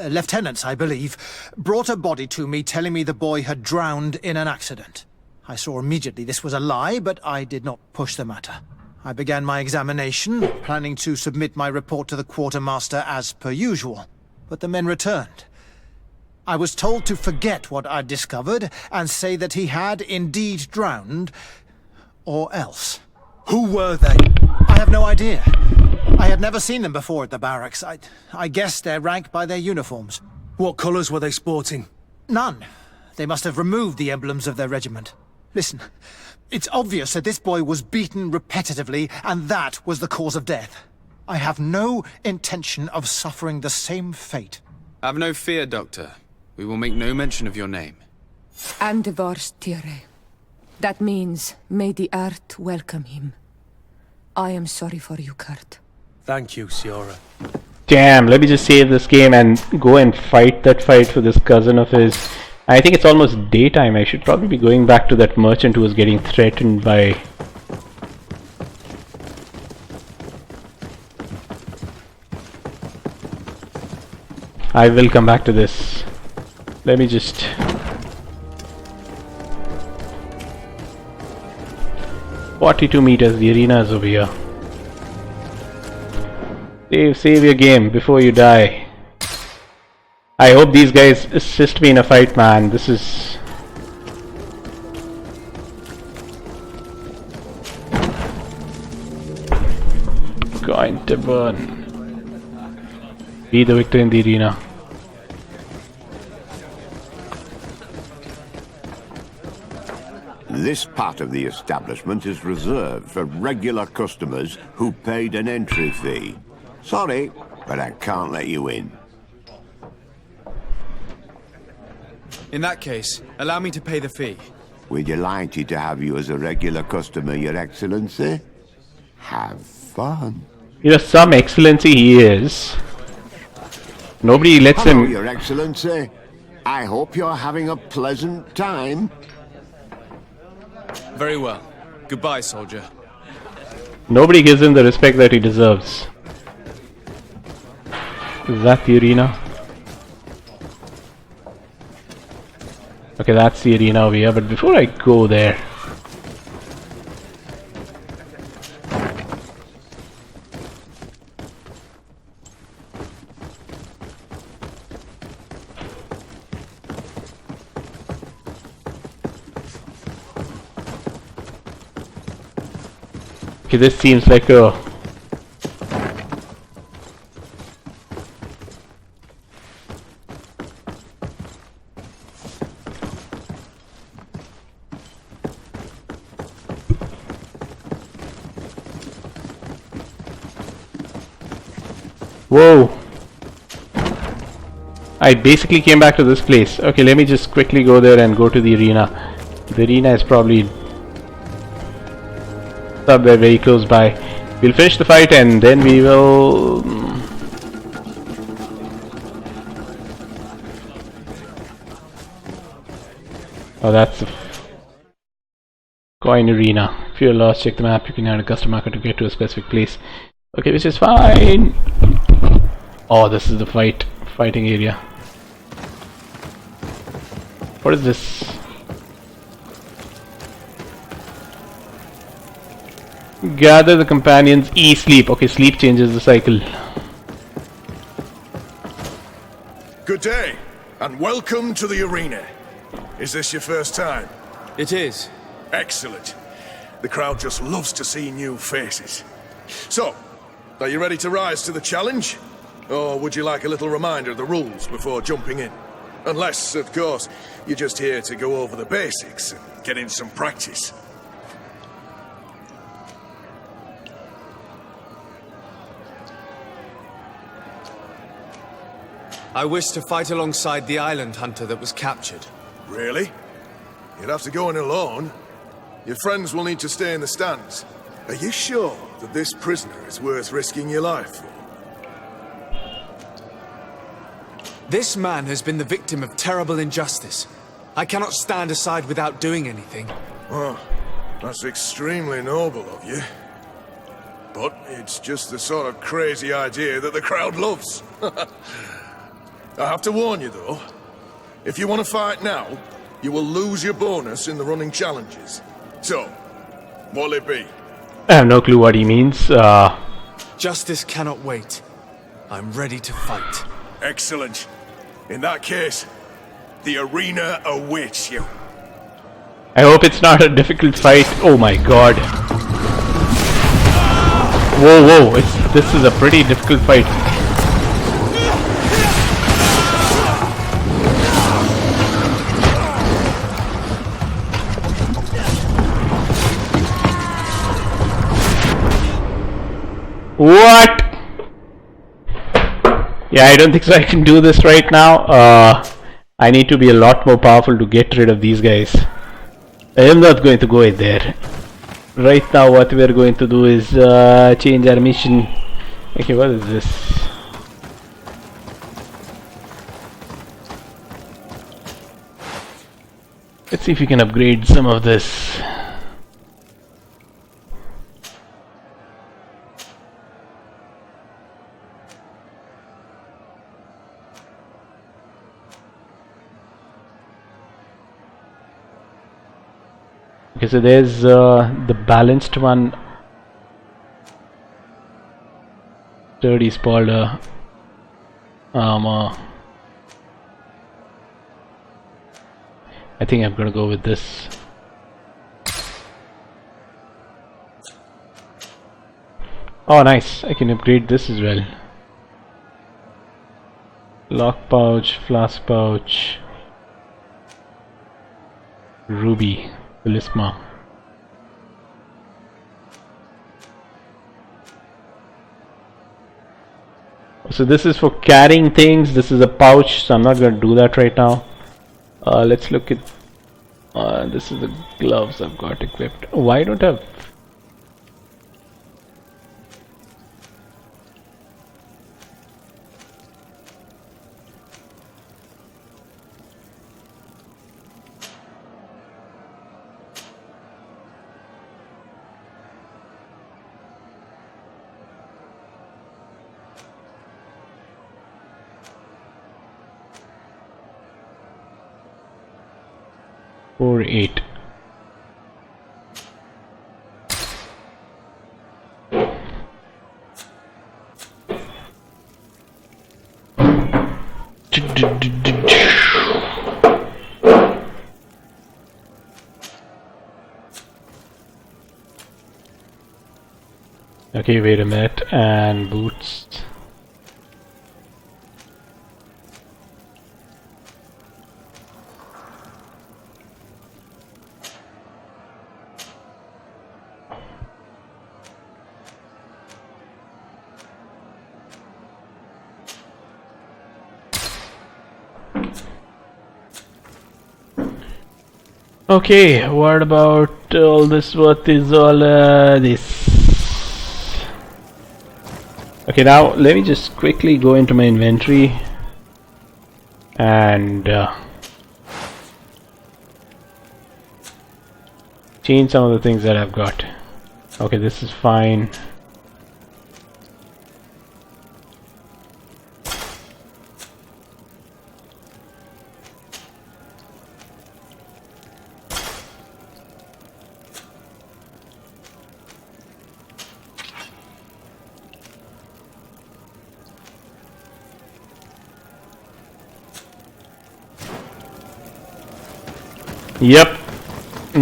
lieutenants I believe, brought a body to me telling me the boy had drowned in an accident. I saw immediately this was a lie, but I did not push the matter. I began my examination, planning to submit my report to the quartermaster as per usual. But the men returned. I was told to forget what I'd discovered and say that he had indeed drowned, or else. Who were they? I have no idea. I had never seen them before at the barracks. I guessed their rank by their uniforms. What colours were they sporting? None. They must have removed the emblems of their regiment. Listen, it's obvious that this boy was beaten repetitively, and that was the cause of death. I have no intention of suffering the same fate. Have no fear, Doctor. We will make no mention of your name. Andvars Tire. That means, may the earth welcome him. I am sorry for you, Kurt. Thank you, Siora. Damn, let me just save this game and go and fight that fight for this cousin of his. I think it's almost daytime. I should probably be going back to that merchant who was getting threatened by... I will come back to this. Let me just... "42 meters, the arena is over here." Save your game before you die. I hope these guys assist me in a fight, man. This is... going to burn. Be the victor in the arena. This part of the establishment is reserved for regular customers who paid an entry fee. Sorry, but I can't let you in. In that case, allow me to pay the fee. We're delighted to have you as a regular customer, Your Excellency. Have fun. You know, some excellency he is. Nobody lets Hello, him... Your Excellency. I hope you're having a pleasant time. Very well. Goodbye, soldier. Nobody gives him the respect that he deserves. Is that the arena? Okay, that's the arena over here, but before I go there... Okay, this seems like a... Whoa. I basically came back to this place. Okay, let me just quickly go there and go to the arena. The arena is probably somewhere very close by. We'll finish the fight and then we will... Oh, that's the coin arena. If you're lost, check the map. You can add a custom marker to get to a specific place. Okay, which is fine. Oh, this is the fighting area. What is this? Gather the companions. Sleep. Okay, sleep changes the cycle. Good day, and welcome to the arena. Is this your first time? It is. Excellent. The crowd just loves to see new faces. So, are you ready to rise to the challenge? Or would you like a little reminder of the rules before jumping in? Unless, of course, you're just here to go over the basics and get in some practice. I wish to fight alongside the island hunter that was captured. Really? You'd have to go in alone. Your friends will need to stay in the stands. Are you sure that this prisoner is worth risking your life for? This man has been the victim of terrible injustice. I cannot stand aside without doing anything. Oh, that's extremely noble of you. But it's just the sort of crazy idea that the crowd loves. I have to warn you, though. If you want to fight now, you will lose your bonus in the running challenges. So, what'll it be? I have no clue what he means. Justice cannot wait. I'm ready to fight. Excellent. In that case, the arena awaits you. I hope it's not a difficult fight. Oh my god. Whoa, this is a pretty difficult fight. What? Yeah, I don't think so I can do this right now. I need to be a lot more powerful to get rid of these guys. I am not going to go in there. Right now what we are going to do is change our mission. Okay, what is this? Let's see if we can upgrade some of this. Okay, so there's the balanced one. Sturdy spoiler armor. I think I'm gonna go with this. Oh nice, I can upgrade this as well. Lock pouch, flask pouch, ruby, Lisma. So this is for carrying things. This is a pouch, so I'm not going to do that right now. Let's look at this is the gloves I've got equipped. Why don't I have... Or 8. Okay, wait a minute, and boots. Okay, what about all this? What is all this? Okay, now let me just quickly go into my inventory and change some of the things that I've got. Okay, this is fine. Yep,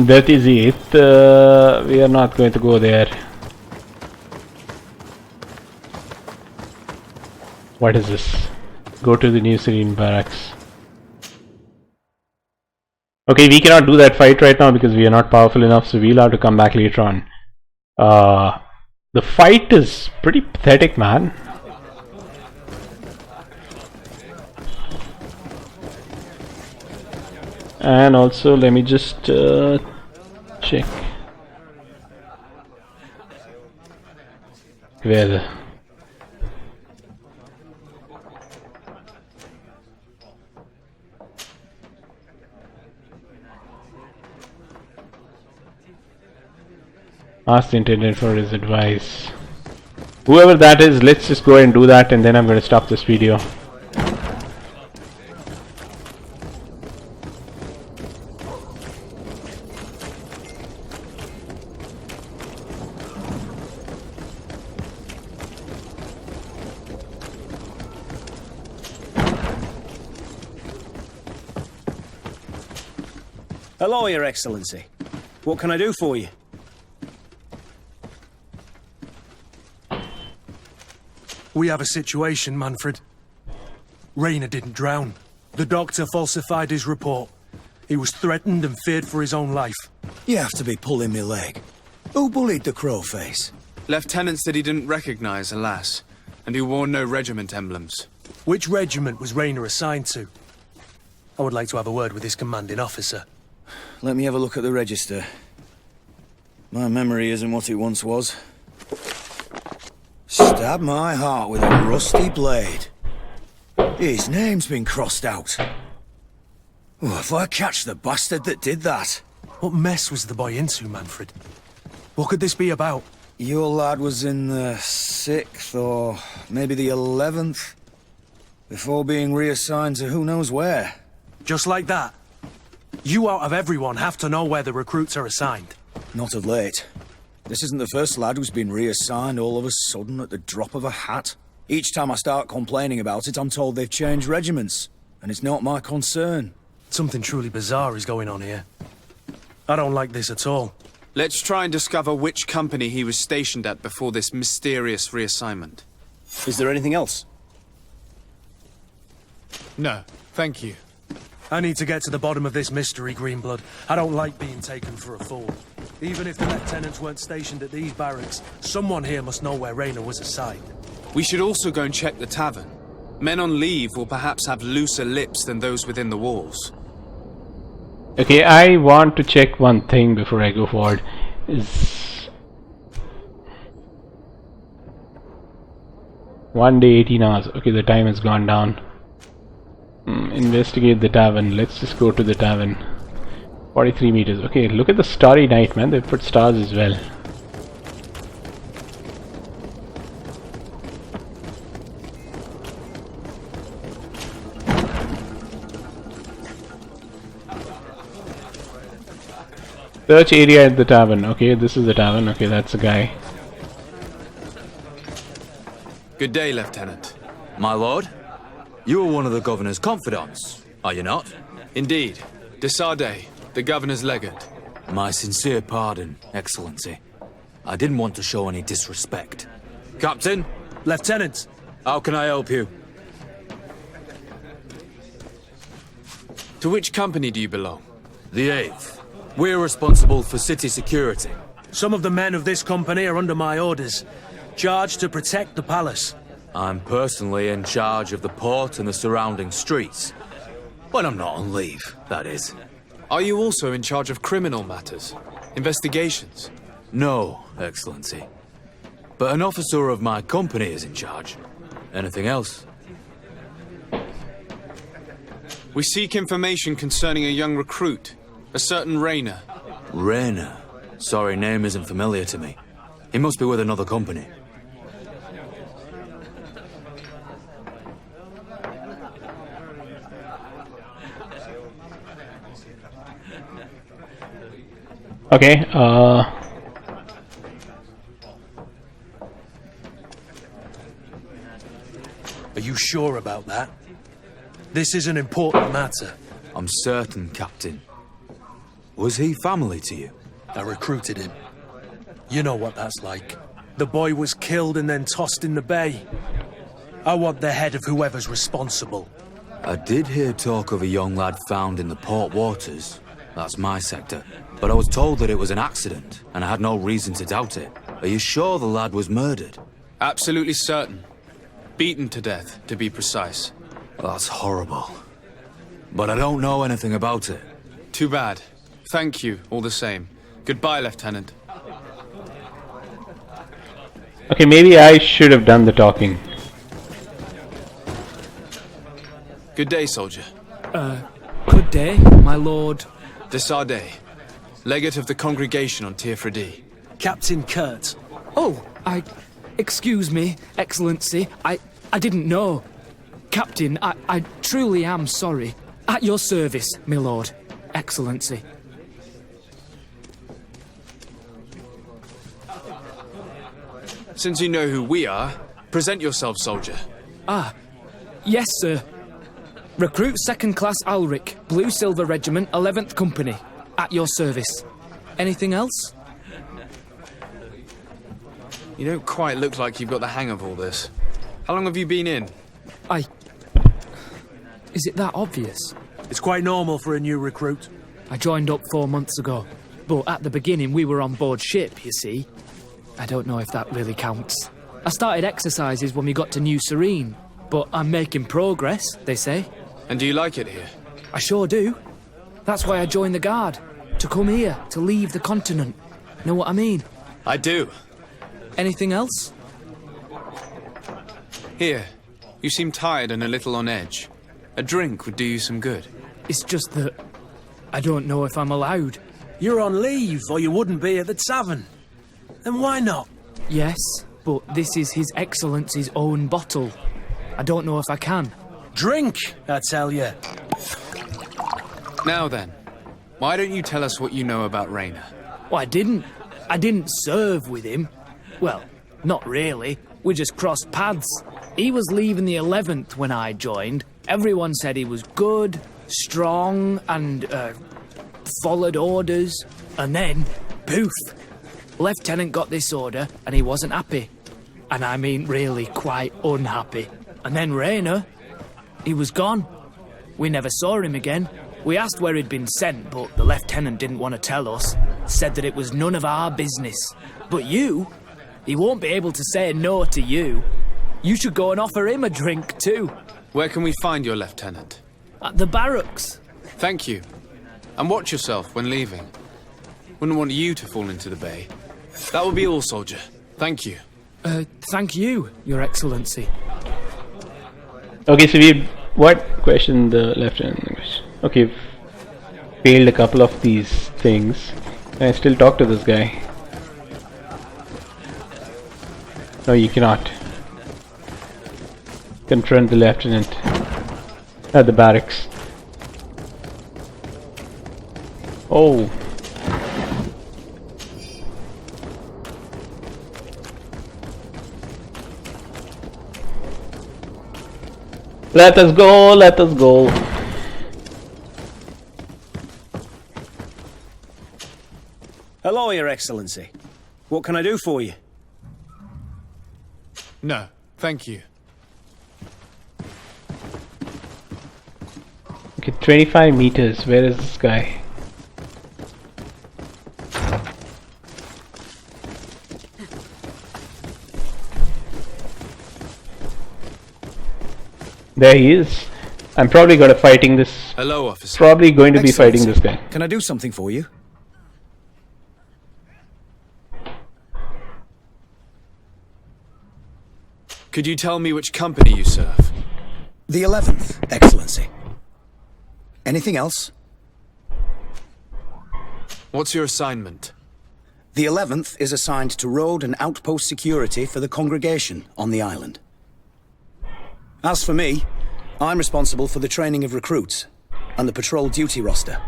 that is it. We are not going to go there. What is this? Go to the New Serene barracks. Okay, we cannot do that fight right now because we are not powerful enough, so we'll have to come back later on. The fight is pretty pathetic, man. And also, let me just check where the ask the intendant for his advice. Whoever that is, let's just go and do that, and then I'm going to stop this video. Hello, Your Excellency. What can I do for you? We have a situation, Manfred. Rainer didn't drown. The doctor falsified his report. He was threatened and feared for his own life. You have to be pulling me leg. Who bullied the crowface? Lieutenant said he didn't recognize, alas, and he wore no regiment emblems. Which regiment was Rainer assigned to? I would like to have a word with his commanding officer. Let me have a look at the register. My memory isn't what it once was. Stab my heart with a rusty blade. His name's been crossed out. Oh, if I catch the bastard that did that. What mess was the boy into, Manfred? What could this be about? Your lad was in the 6th or maybe the 11th, before being reassigned to who knows where. Just like that? You out of everyone have to know where the recruits are assigned. Not of late. This isn't the first lad who's been reassigned all of a sudden at the drop of a hat. Each time I start complaining about it, I'm told they've changed regiments, and it's not my concern. Something truly bizarre is going on here. I don't like this at all. Let's try and discover which company he was stationed at before this mysterious reassignment. Is there anything else? No, thank you. I need to get to the bottom of this mystery, Greenblood. I don't like being taken for a fool. Even if the lieutenants weren't stationed at these barracks, someone here must know where Rainer was assigned. We should also go and check the tavern. Men on leave will perhaps have looser lips than those within the walls. Okay, I want to check one thing before I go forward. Is 1 day 18 hours. Okay, the time has gone down. Investigate the tavern. Let's just go to the tavern. 43 meters. Okay, look at the starry night, man. They've put stars as well. Search area at the tavern. Okay, this is the tavern. Okay, that's the guy. Good day, Lieutenant. My lord? You are one of the governor's confidants, are you not? Indeed. Desade, the governor's legate. My sincere pardon, Excellency. I didn't want to show any disrespect. Captain? Lieutenant! How can I help you? To which company do you belong? The 8th. We're responsible for city security. Some of the men of this company are under my orders, charged to protect the palace. I'm personally in charge of the port and the surrounding streets. When I'm not on leave, that is. Are you also in charge of criminal matters? Investigations? No, Excellency. But an officer of my company is in charge. Anything else? We seek information concerning a young recruit, a certain Rayner. Rayner? Sorry, name isn't familiar to me. He must be with another company. Okay, Are you sure about that? This is an important matter. I'm certain, Captain. Was he family to you? I recruited him. You know what that's like. The boy was killed and then tossed in the bay. I want the head of whoever's responsible. I did hear talk of a young lad found in the port waters. That's my sector. But I was told that it was an accident, and I had no reason to doubt it. Are you sure the lad was murdered? Absolutely certain. Beaten to death, to be precise. That's horrible. But I don't know anything about it. Too bad. Thank you, all the same. Goodbye, Lieutenant. okay, maybe I should have done the talking. Good day, soldier. Good day, my lord. De Sardet, legate of the congregation on Tirfredi. Captain Kurt. Oh, excuse me, Excellency. I didn't know. Captain, I truly am sorry. At your service, my lord. Excellency. Since you know who we are, present yourself, soldier. Ah, yes, sir. Recruit 2nd Class Ulrich, Blue Silver Regiment, 11th Company. At your service. Anything else? You don't quite look like you've got the hang of all this. How long have you been in? Is it that obvious? It's quite normal for a new recruit. I joined up 4 months ago. But at the beginning we were on board ship, you see. I don't know if that really counts. I started exercises when we got to New Serene. But I'm making progress, they say. And do you like it here? I sure do. That's why I joined the Guard. To come here, to leave the continent. Know what I mean? I do. Anything else? Here. You seem tired and a little on edge. A drink would do you some good. It's just that I don't know if I'm allowed. You're on leave, or you wouldn't be at the tavern. Then why not? Yes, but this is His Excellency's own bottle. I don't know if I can. Drink, I tell you. Now then, why don't you tell us what you know about Rayner? Well, I didn't serve with him. Well, not really. We just crossed paths. He was leaving the 11th when I joined. Everyone said he was good, strong, and, followed orders. And then, poof! Lieutenant got this order, and he wasn't happy. And I mean really quite unhappy. And then Rayner, he was gone. We never saw him again. We asked where he'd been sent, but the lieutenant didn't want to tell us. Said that it was none of our business. But you, he won't be able to say no to you. You should go and offer him a drink too. Where can we find your lieutenant? At the barracks. Thank you. And watch yourself when leaving. Wouldn't want you to fall into the bay. That will be all, soldier. Thank you. Thank you, Your Excellency. Okay, so what question the lieutenant? Okay, failed a couple of these things. Can I still talk to this guy? No, you cannot. Confront the lieutenant at the barracks. Oh. Let us go, let us go. Hello, Your Excellency. What can I do for you? No, thank you. Okay, 25 meters. Where is this guy? There he is. I'm probably going to fighting this. Hello, officer. Probably going to be Excellency, fighting this guy. Can I do something for you? Could you tell me which company you serve? The 11th, Excellency. Anything else? What's your assignment? The 11th is assigned to road and outpost security for the congregation on the island. As for me, I'm responsible for the training of recruits and the patrol duty roster.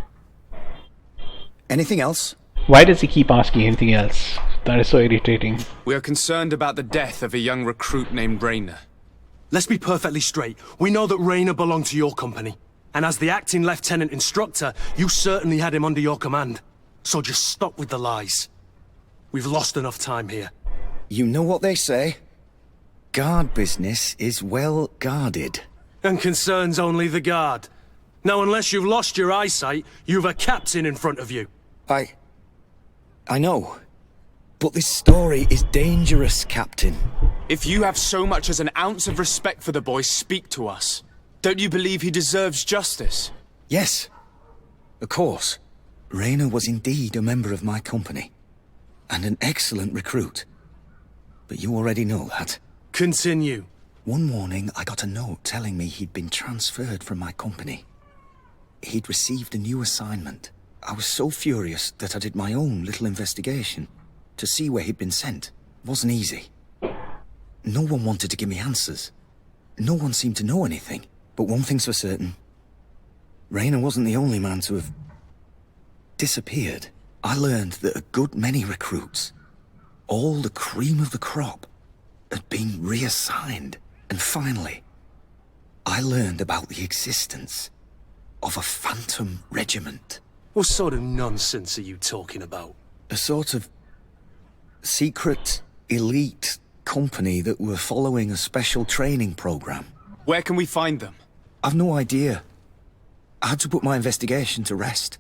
Anything else? Why does he keep asking anything else? That is so irritating. We are concerned about the death of a young recruit named Rayner. Let's be perfectly straight. We know that Rayner belonged to your company. And as the acting lieutenant instructor, you certainly had him under your command. So just stop with the lies. We've lost enough time here. You know what they say? Guard business is well guarded. And concerns only the guard. Now, unless you've lost your eyesight, you've a captain in front of you. I know. But this story is dangerous, Captain. If you have so much as an ounce of respect for the boy, speak to us. Don't you believe he deserves justice? Yes, of course. Rayner was indeed a member of my company. And an excellent recruit. But you already know that. Continue. One morning, I got a note telling me he'd been transferred from my company. He'd received a new assignment. I was so furious that I did my own little investigation. To see where he'd been sent wasn't easy. No one wanted to give me answers. No one seemed to know anything. But one thing's for certain. Rayner wasn't the only man to have disappeared. I learned that a good many recruits, all the cream of the crop, had been reassigned. And finally, I learned about the existence of a phantom regiment. What sort of nonsense are you talking about? A sort of secret, elite company that were following a special training program. Where can we find them? I've no idea. I had to put my investigation to rest.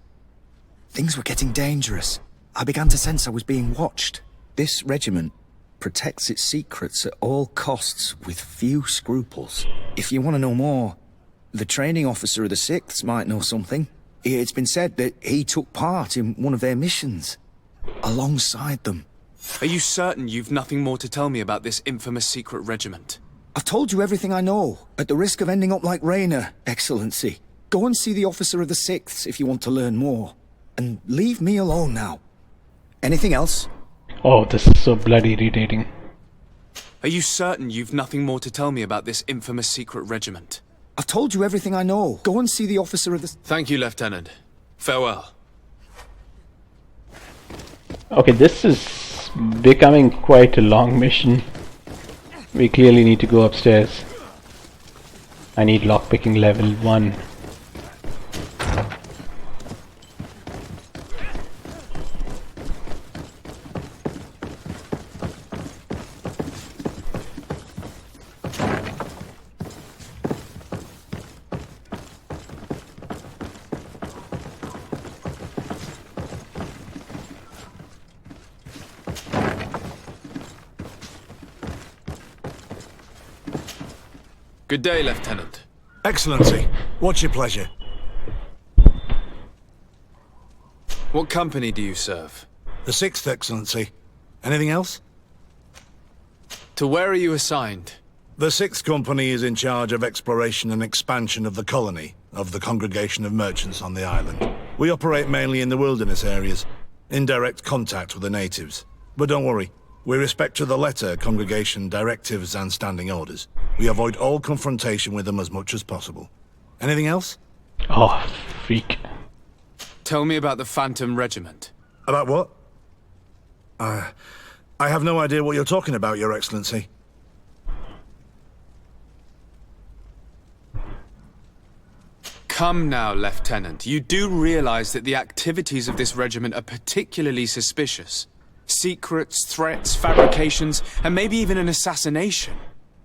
Things were getting dangerous. I began to sense I was being watched. This regiment protects its secrets at all costs with few scruples. If you want to know more, the training officer of the 6th might know something. It's been said that he took part in one of their missions, alongside them. Are you certain you've nothing more to tell me about this infamous secret regiment? I've told you everything I know, at the risk of ending up like Rayner, Excellency. Go and see the officer of the 6th if you want to learn more. And leave me alone now. Anything else? Oh, this is so bloody irritating. Are you certain you've nothing more to tell me about this infamous secret regiment? I've told you everything I know. Go and see the officer of the... Thank you, Lieutenant. Farewell. Okay, this is becoming quite a long mission. We clearly need to go upstairs. I need lockpicking level 1. Good day, Lieutenant. Excellency, what's your pleasure? What company do you serve? The 6th, Excellency. Anything else? To where are you assigned? The 6th Company is in charge of exploration and expansion of the colony of the Congregation of Merchants on the island. We operate mainly in the wilderness areas, in direct contact with the natives. But don't worry, we respect to the letter congregation directives and standing orders. We avoid all confrontation with them as much as possible. Anything else? Oh, freak. Tell me about the Phantom Regiment. About what? I have no idea what you're talking about, Your Excellency. Come now, Lieutenant. You do realize that the activities of this regiment are particularly suspicious. Secrets, threats, fabrications, and maybe even an assassination.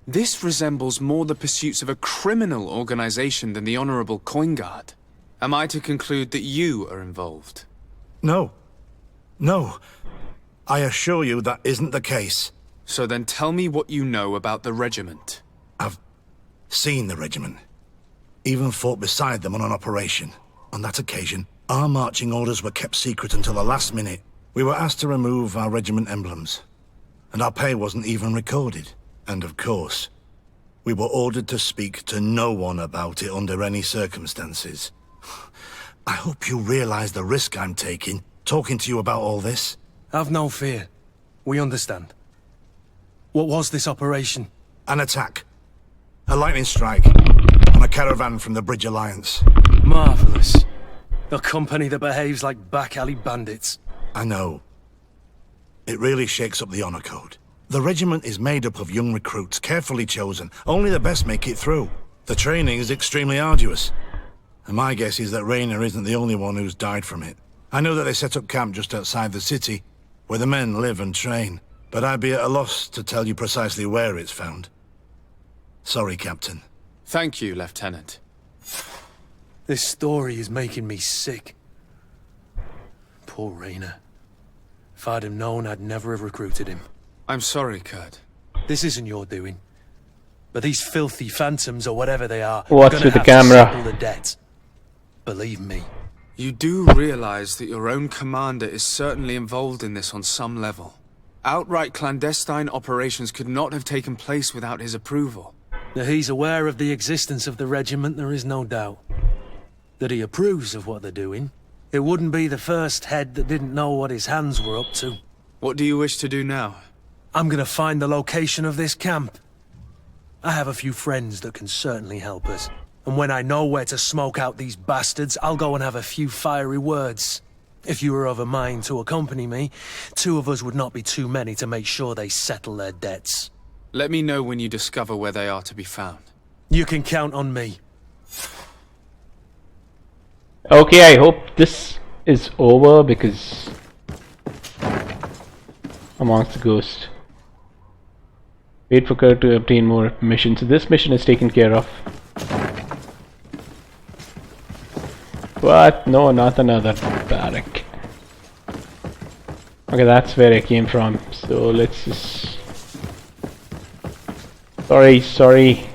This resembles more the pursuits of a criminal organization than the Honorable Coin Guard. Am I to conclude that you are involved? No. No. I assure you that isn't the case. So then tell me what you know about the regiment. I've seen the regiment. even fought beside them on an operation. On that occasion, our marching orders were kept secret until the last minute. We were asked to remove our regiment emblems, and our pay wasn't even recorded. And of course, we were ordered to speak to no one about it under any circumstances. I hope you realize the risk I'm taking, talking to you about all this. Have no fear. We understand. What was this operation? An attack. A lightning strike on a caravan from the Bridge Alliance. Marvelous. A company that behaves like back-alley bandits. I know. It really shakes up the honor code. The regiment is made up of young recruits, carefully chosen. Only the best make it through. The training is extremely arduous. And my guess is that Raynor isn't the only one who's died from it. I know that they set up camp just outside the city, where the men live and train. But I'd be at a loss to tell you precisely where it's found. Sorry, Captain. Thank you, Lieutenant. This story is making me sick. Poor Raynor. If I'd have known, I'd never have recruited him. I'm sorry, Kurt. This isn't your doing. But these filthy phantoms, or whatever they are, what's gonna with the have camera? to settle the debt. Believe me. You do realize that your own commander is certainly involved in this on some level. Outright clandestine operations could not have taken place without his approval. That he's aware of the existence of the regiment, there is no doubt. That he approves of what they're doing. It wouldn't be the first head that didn't know what his hands were up to. What do you wish to do now? I'm gonna find the location of this camp. I have a few friends that can certainly help us. And when I know where to smoke out these bastards, I'll go and have a few fiery words. If you were of a mind to accompany me, 2 of us would not be too many to make sure they settle their debts. Let me know when you discover where they are to be found. You can count on me. Okay, I hope this is over because amongst the ghost. Wait for Kurt to obtain more missions. So this mission is taken care of. What? No, not another barrack. Okay, that's where I came from. So let's just... Sorry.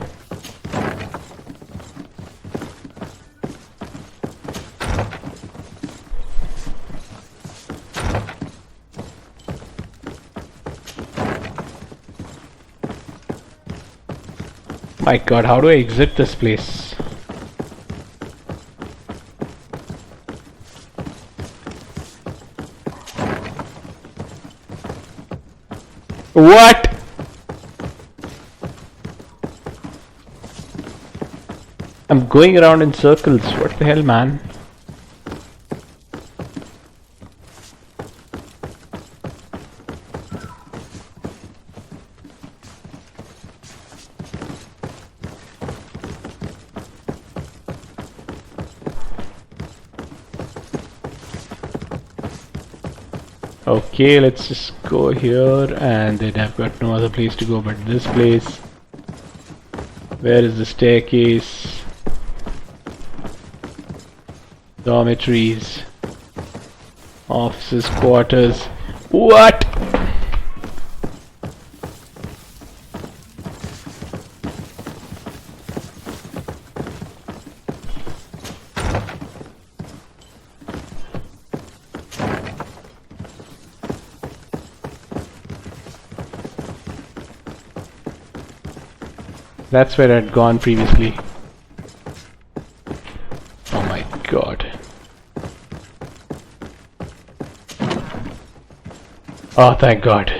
My god, how do I exit this place? What? I'm going around in circles. What the hell, man? Okay, let's just go here, and then I've got no other place to go but this place. Where is the staircase? Dormitories. Officers' quarters. What? That's where I'd gone previously. Oh my god. Oh, thank god.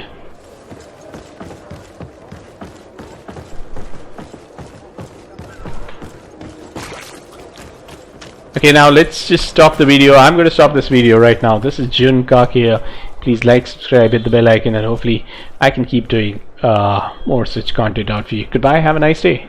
Okay, now let's just stop the video. I'm going to stop this video right now. This is Jun Kak here. Please like, subscribe, hit the bell icon, and hopefully I can keep doing more such content out for you. Goodbye, have a nice day.